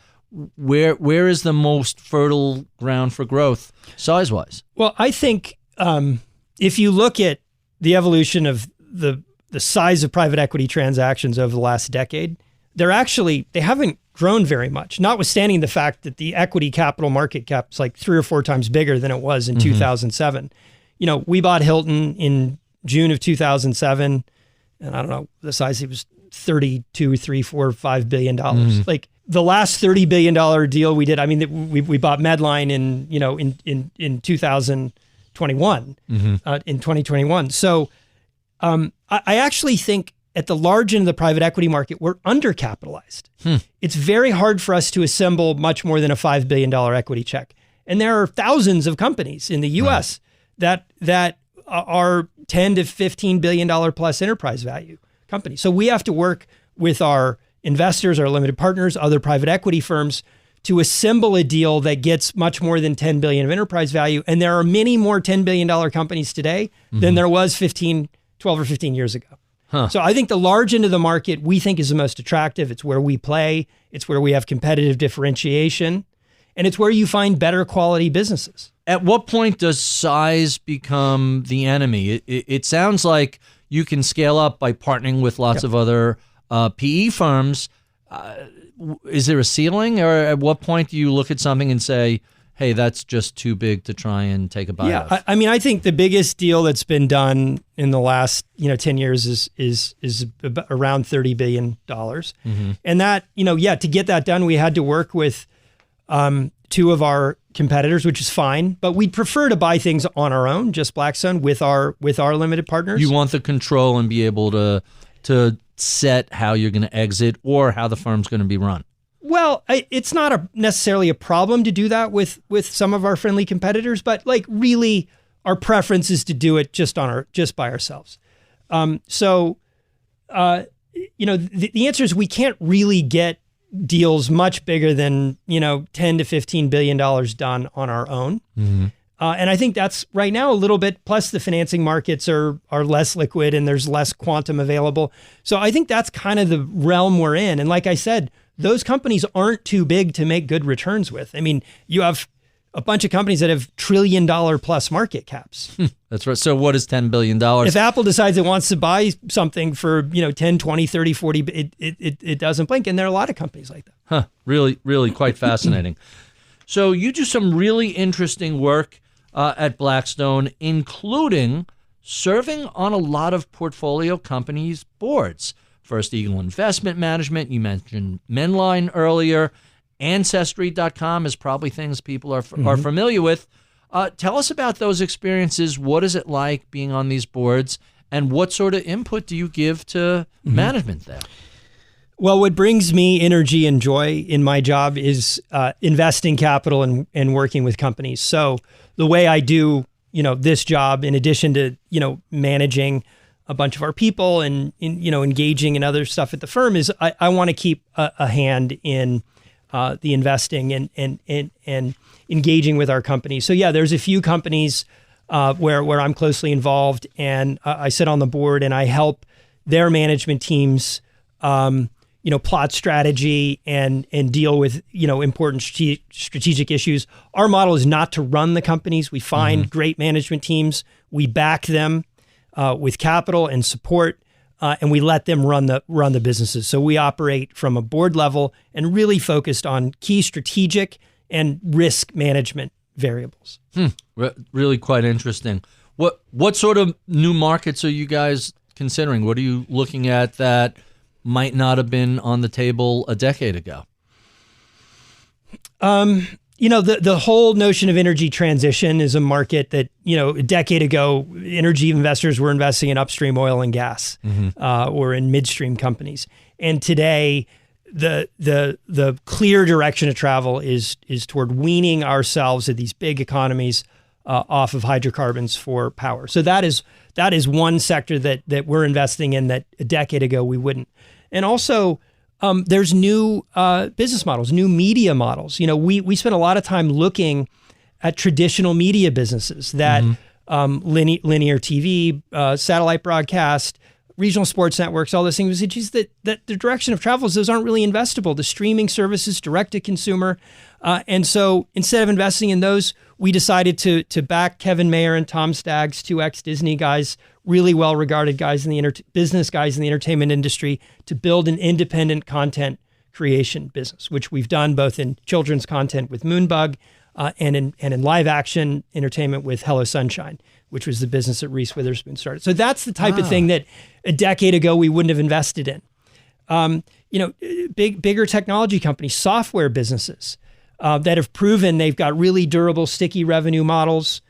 where is the most fertile ground for growth size-wise? Well, I think if you look at the evolution of the size of private equity transactions over the last decade, they haven't grown very much, notwithstanding the fact that the equity capital market cap is like 3 or 4 times bigger than it was in 2007. We bought Hilton in June of 2007, and I don't know, the size, it was $32, $3, $4, $5 billion. Like the last $30 billion deal we did, I mean, we bought Medline in 2021, in 2021. So I actually think at the large end of the private equity market, we're undercapitalized. It's very hard for us to assemble much more than a $5 billion equity check. And there are thousands of companies in the US that are $10 to $15 billion plus enterprise value companies. So we have to work with our investors, our limited partners, other private equity firms to assemble a deal that gets much more than $10 billion of enterprise value. And there are many more $10 billion companies today than there was 12 or 15 years ago. So I think the large end of the market we think is the most attractive. It's where we play. It's where we have competitive differentiation. And it's where you find better quality businesses. At what point does size become the enemy? It sounds like you can scale up by partnering with lots of other PE firms. Is there a ceiling? Or at what point do you look at something and say, hey, that's just too big to try and take a bite of? I mean, I think the biggest deal that's been done in the last 10 years is around $30 billion. And that, to get that done, we had to work with 2 of our competitors, which is fine, but we'd prefer to buy things on our own, just Blackstone, with our limited partners. You want the control and be able to set how you're going to exit or how the firm's going to be run. Well, it's not necessarily a problem to do that with some of our friendly competitors, but really our preference is to do it just by ourselves. The answer is we can't really get deals much bigger than, $10 to $15 billion done on our own. And I think that's right now a little bit, plus the financing markets are less liquid and there's less quantum available. So I think that's kind of the realm we're in. And like I said, those companies aren't too big to make good returns with. I mean, you have a bunch of companies that have $1 trillion plus market caps. That's right. So what is $10 billion? If Apple decides it wants to buy something for 10, 20, 30, 40, it doesn't blink. And there are a lot of companies like that. Really, really quite fascinating. So you do some really interesting work at Blackstone, including serving on a lot of portfolio companies' boards. First Eagle Investment Management, you mentioned Medline earlier. Ancestry.com is probably things people are familiar with. Tell us about those experiences. What is it like being on these boards, and what sort of input do you give to management there? Well, what brings me energy and joy in my job is investing capital and working with companies. So the way I do, this job, in addition to, managing a bunch of our people and engaging in other stuff at the firm, is I want to keep a hand in the investing and engaging with our companies. So yeah, there's a few companies where I'm closely involved, and I sit on the board and I help their management teams plot strategy and deal with important strategic issues. Our model is not to run the companies. We find great management teams, we back them with capital and support, and we let them run the businesses. So we operate from a board level and really focused on key strategic and risk management variables. Really quite interesting. What sort of new markets are you guys considering? What are you looking at that might not have been on the table a decade ago? The whole notion of energy transition is a market that, a decade ago, energy investors were investing in upstream oil and gas or in midstream companies. And today, the clear direction of travel is toward weaning ourselves at these big economies off of hydrocarbons for power. So that is one sector that we're investing in that a decade ago we wouldn't. And also, there's new business models, new media models. We spent a lot of time looking at traditional media businesses that linear TV, satellite broadcast, regional sports networks, all those things. We said, geez, that the direction of travel is those aren't really investable. The streaming services, direct to consumer. And so instead of investing in those, we decided to back Kevin Mayer and Tom Staggs, two ex-Disney guys, really well-regarded guys in the business guys in the entertainment industry, to build an independent content creation business, which we've done both in children's content with Moonbug and in live action entertainment with Hello Sunshine, which was the business that Reese Witherspoon started. So that's the type of thing that a decade ago we wouldn't have invested in. Bigger technology companies, software businesses that have proven they've got really durable, sticky revenue models.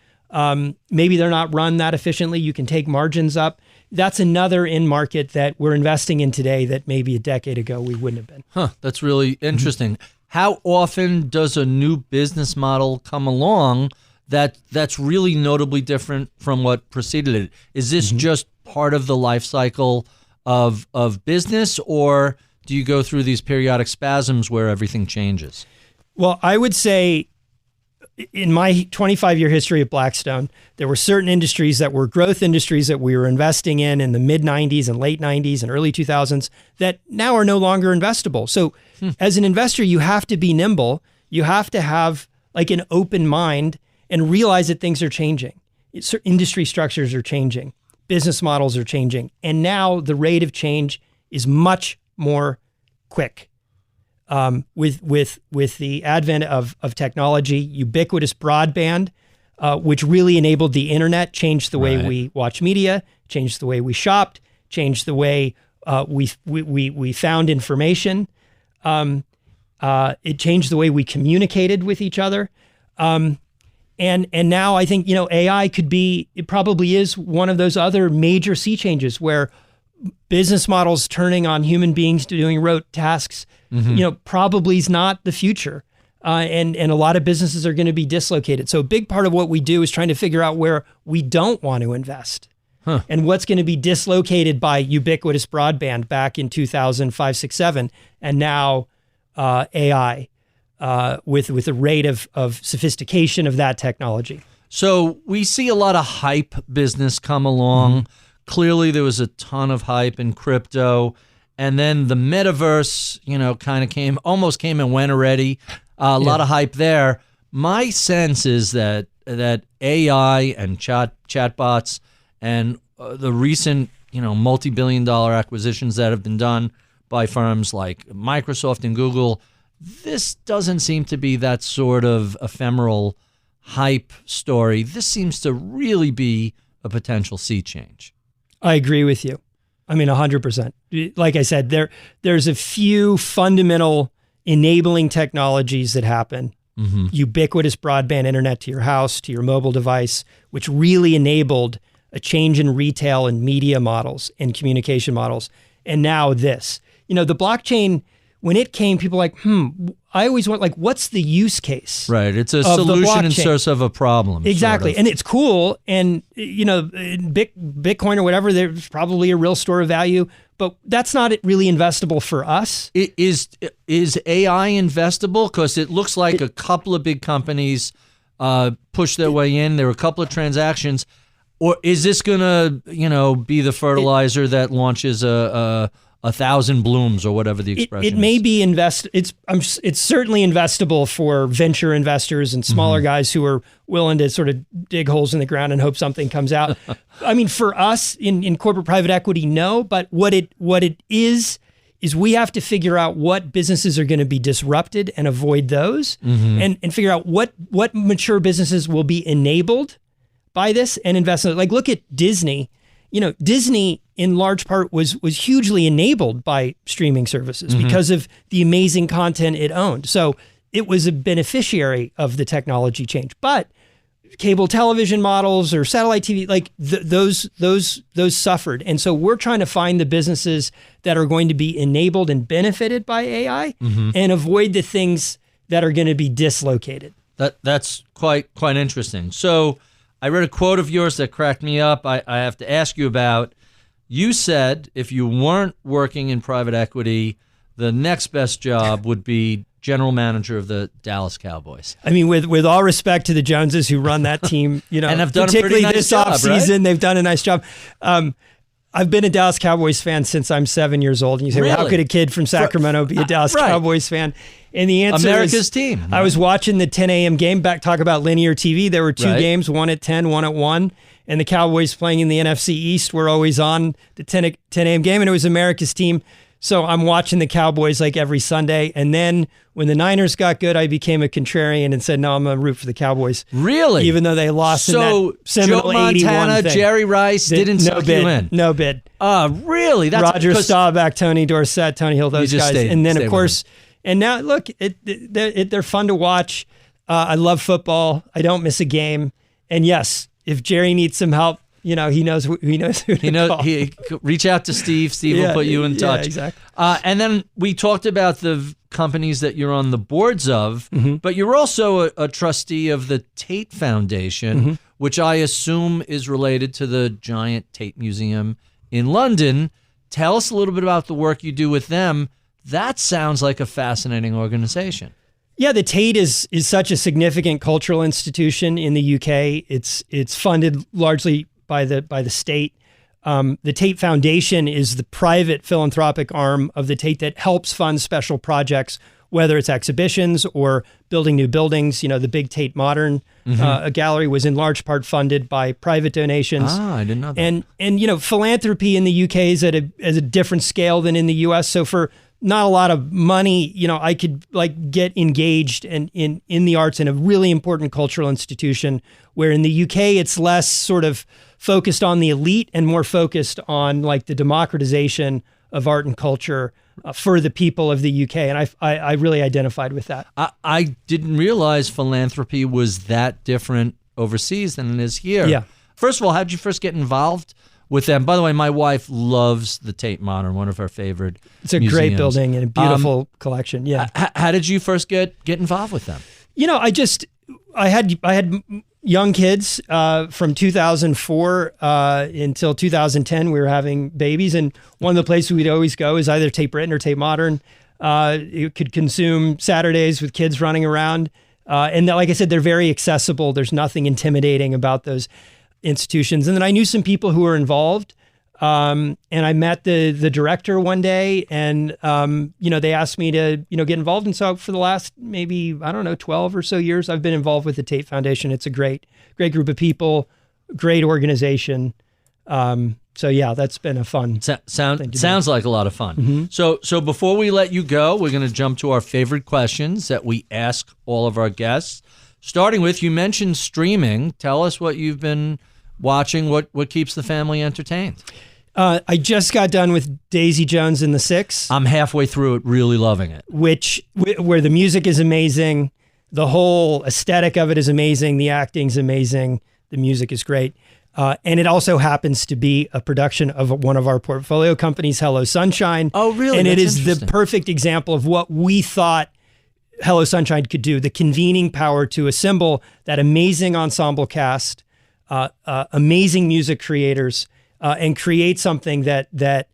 Maybe they're not run that efficiently. You can take margins up. That's another in market that we're investing in today that maybe a decade ago we wouldn't have been. That's really interesting. How often does a new business model come along that's really notably different from what preceded it? Is this just part of the life cycle of business, or do you go through these periodic spasms where everything changes? Well, I would say in my 25-year history at Blackstone, there were certain industries that were growth industries that we were investing in the mid-'90s and late '90s and early 2000s that now are no longer investable. So as an investor, you have to be nimble. You have to have like an open mind and realize that things are changing. Industry structures are changing. Business models are changing. And now the rate of change is much more quick. With the advent of technology, ubiquitous broadband, which really enabled the internet, changed the way we watch media, changed the way we shopped, changed the way we found information. It changed the way we communicated with each other. And now I think, AI it probably is one of those other major sea changes where business models turning on human beings to doing rote tasks, probably is not the future. And a lot of businesses are going to be dislocated. So a big part of what we do is trying to figure out where we don't want to invest and what's going to be dislocated by ubiquitous broadband back in 2005, 6, 7, and now AI with the rate of sophistication of that technology. So we see a lot of hype business come along. Clearly, there was a ton of hype in crypto, and then the metaverse, kind of almost came and went already. A lot of hype there. My sense is that AI and chatbots and the recent, multi-billion-dollar acquisitions that have been done by firms like Microsoft and Google, this doesn't seem to be that sort of ephemeral hype story. This seems to really be a potential sea change. I agree with you. 100%. Like I said, there's a few fundamental enabling technologies that happen. Ubiquitous broadband internet to your house, to your mobile device, which really enabled a change in retail and media models and communication models. And now this. The blockchain, when it came, people were like, I always want, what's the use case? Right. It's a solution in source of a problem. Exactly. Sort of. And it's cool. And, Bitcoin or whatever, there's probably a real store of value, but that's not really investable for us. Is AI investable? Because it looks like a couple of big companies pushed their way in. There were a couple of transactions. Or is this going to, be the fertilizer that launches a 1,000 blooms or whatever the expression is? It may be it's certainly investable for venture investors and smaller guys who are willing to sort of dig holes in the ground and hope something comes out. For us in corporate private equity, no. But what it is we have to figure out what businesses are going to be disrupted and avoid those, and figure out what mature businesses will be enabled by this and invest in it. Look at Disney. Disney in large part was hugely enabled by streaming services because of the amazing content it owned. So it was a beneficiary of the technology change. But cable television models or satellite TV, those suffered. And so we're trying to find the businesses that are going to be enabled and benefited by AI and avoid the things that are going to be dislocated. That's quite interesting. So I read a quote of yours that cracked me up. I have to ask you about. You said if you weren't working in private equity, the next best job would be general manager of the Dallas Cowboys. With all respect to the Joneses who run that team, and have done particularly a pretty nice this job, offseason, right? They've done a nice job. I've been a Dallas Cowboys fan since I'm 7 years old. And you say, well, how could a kid from Sacramento be a Dallas Cowboys fan? And the answer America's is team. I was watching the 10 a.m. game. Talk about linear TV. There were two games, one at 10, one at 1. And the Cowboys playing in the NFC East were always on the 10 a.m. game. And it was America's team. So I'm watching the Cowboys like every Sunday. And then when the Niners got good, I became a contrarian and said, no, I'm going to root for the Cowboys. Really? Even though they lost in that Joe seminal Montana, 81 thing. Jerry Rice didn't suck you in. No bid. Really? That's Roger Staubach, Tony Dorsett, Tony Hill, those guys. And then, of course, and now, look, they're fun to watch. I love football. I don't miss a game. And yes, if Jerry needs some help, he knows who to call. Reach out to Steve. Steve will put you in touch. Yeah, exactly. And then we talked about the companies that you're on the boards of, but you're also a trustee of the Tate Foundation, which I assume is related to the giant Tate Museum in London. Tell us a little bit about the work you do with them. That sounds like a fascinating organization. Yeah, the Tate is such a significant cultural institution in the UK. It's funded largely by the state. The Tate Foundation is the private philanthropic arm of the Tate that helps fund special projects, whether it's exhibitions or building new buildings. The big Tate Modern gallery was in large part funded by private donations. I didn't know that. And philanthropy in the UK is at a different scale than in the US. So for not a lot of money, I could get engaged in the arts in a really important cultural institution, where in the UK it's less sort of focused on the elite and more focused on the democratization of art and culture for the people of the UK. And I really identified with that. I didn't realize philanthropy was that different overseas than it is here. Yeah. First of all, how did you first get involved with them? By the way, my wife loves the Tate Modern, one of her favorite It's a museums. Great building and a beautiful collection. Yeah. How did you first get involved with them? I had young kids from 2004 until 2010. We were having babies, and one of the places we'd always go is either Tate Britain or Tate Modern. You could consume Saturdays with kids running around. And like I said, they're very accessible. There's nothing intimidating about those institutions. And then I knew some people who were involved. And I met the director one day, and they asked me to get involved. And so for the last maybe 12 or so years, I've been involved with the Tate Foundation. It's a great group of people, great organization. So yeah, that's been a fun sounds like a lot of fun. So before we let you go, we're going to jump to our favorite questions that we ask all of our guests. Starting with, you mentioned streaming. Tell us what you've been watching. What keeps the family entertained? I just got done with Daisy Jones and the Six. I'm halfway through it, really loving it. Where the music is amazing, the whole aesthetic of it is amazing, the acting's amazing, the music is great. And it also happens to be a production of one of our portfolio companies, Hello Sunshine. Oh, really? And That's it is the perfect example of what we thought Hello Sunshine could do, the convening power to assemble that amazing ensemble cast, amazing music creators, and create something that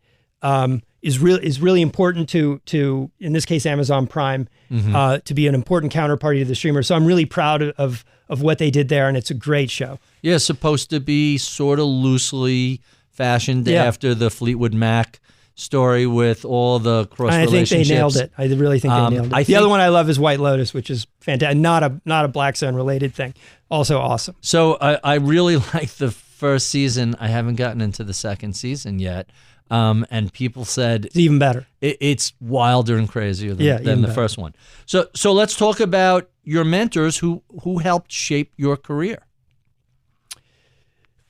is really important to in this case Amazon Prime, to be an important counterparty to the streamer. So I'm really proud of what they did there, and it's a great show. Yeah, supposed to be sort of loosely fashioned after the Fleetwood Mac story with all the cross relationships. I think they nailed it. I really think they nailed it. The other one I love is White Lotus, which is fantastic. Not a Blackstone related thing. Also awesome. So I really like the first season. I haven't gotten into the second season yet. And people said it's even better. It's wilder and crazier than the first one. So let's talk about your mentors who helped shape your career.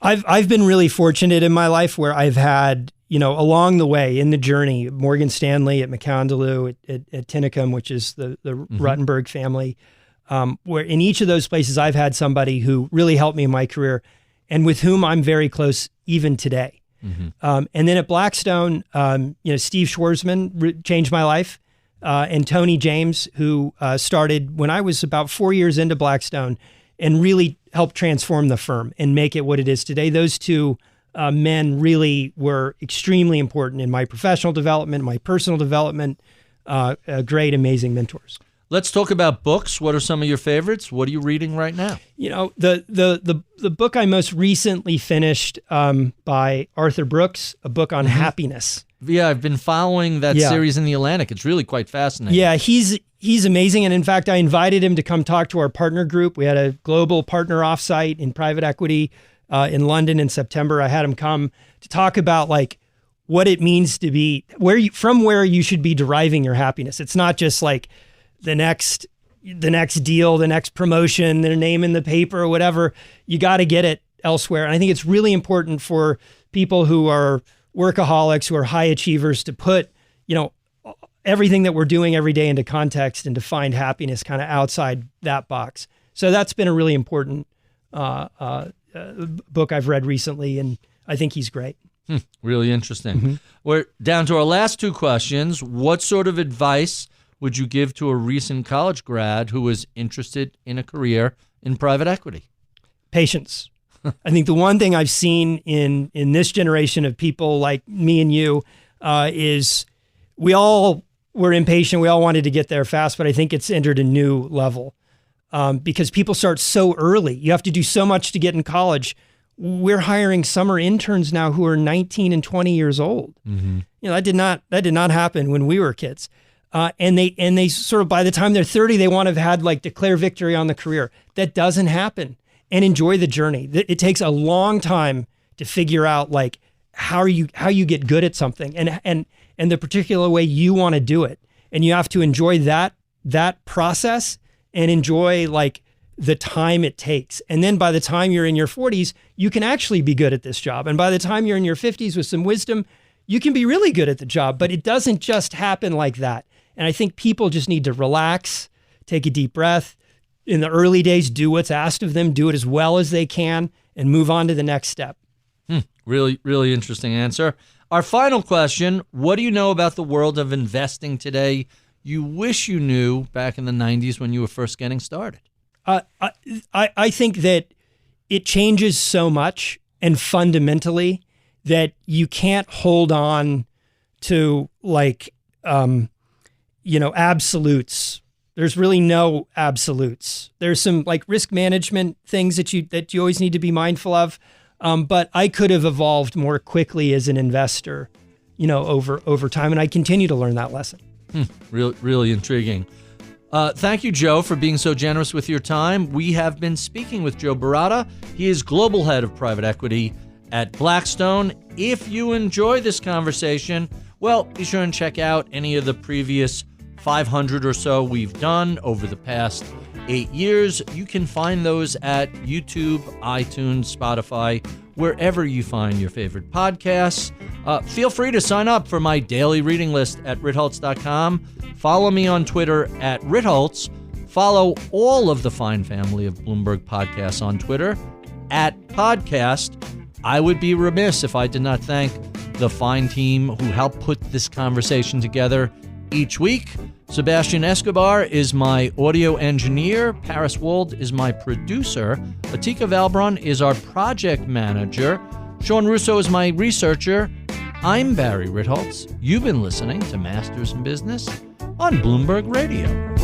I've been really fortunate in my life where I've had, along the way in the journey, Morgan Stanley at McCown DeLue, at Tinicum, which is the Ruttenberg family, where in each of those places I've had somebody who really helped me in my career and with whom I'm very close even today. And then at Blackstone, Steve Schwarzman changed my life, and Tony James, who started when I was about 4 years into Blackstone and really helped transform the firm and make it what it is today. Those two men really were extremely important in my professional development, my personal development, great, amazing mentors. Let's talk about books. What are some of your favorites? What are you reading right now? You know, the book I most recently finished by Arthur Brooks, a book on happiness. Yeah, I've been following that series in The Atlantic. It's really quite fascinating. Yeah, he's amazing. And in fact, I invited him to come talk to our partner group. We had a global partner offsite in private equity in London in September. I had him come to talk about like what it means to be where you should be deriving your happiness. It's not just like the next deal, the next promotion, their name in the paper or whatever. You got to get it elsewhere. And I think it's really important for people who are workaholics, who are high achievers, to put, everything that we're doing every day into context and to find happiness kind of outside that box. So that's been a really important book I've read recently, and I think he's great. Really interesting. We're down to our last two questions. What sort of advice would you give to a recent college grad who is interested in a career in private equity? Patience. I think the one thing I've seen in this generation of people like me and you is we all were impatient. We all wanted to get there fast, but I think it's entered a new level because people start so early. You have to do so much to get in college. We're hiring summer interns now who are 19 and 20 years old. That did not happen when we were kids. And they sort of, by the time they're 30, they want to have had like declare victory on the career. That doesn't happen. And enjoy the journey. It takes a long time to figure out like how you get good at something and the particular way you want to do it. And you have to enjoy that process and enjoy like the time it takes. And then by the time you're in your 40s, you can actually be good at this job. And by the time you're in your 50s with some wisdom, you can be really good at the job. But it doesn't just happen like that. And I think people just need to relax, take a deep breath. In the early days, do what's asked of them, do it as well as they can, and move on to the next step. Really, really interesting answer. Our final question, what do you know about the world of investing today you wish you knew back in the 90s when you were first getting started? I think that it changes so much and fundamentally that you can't hold on to like, absolutes. There's really no absolutes. There's some like risk management things that you always need to be mindful of. But I could have evolved more quickly as an investor, over time. And I continue to learn that lesson. Really intriguing. Thank you, Joe, for being so generous with your time. We have been speaking with Joe Baratta. He is global head of private equity at Blackstone. If you enjoy this conversation, well, be sure and check out any of the previous 500 or so we've done over the past 8 years. You can find those at YouTube, iTunes, Spotify, wherever you find your favorite podcasts. Feel free to sign up for my daily reading list at Ritholtz.com. Follow me on Twitter at Ritholtz. Follow all of the fine family of Bloomberg podcasts on Twitter at Podcast. I would be remiss if I did not thank the fine team who helped put this conversation together each week. Sebastian Escobar is my audio engineer. Paris Wold is my producer. Atika Valbron is our project manager. Sean Russo is my researcher. I'm Barry Ritholtz. You've been listening to Masters in Business on Bloomberg Radio.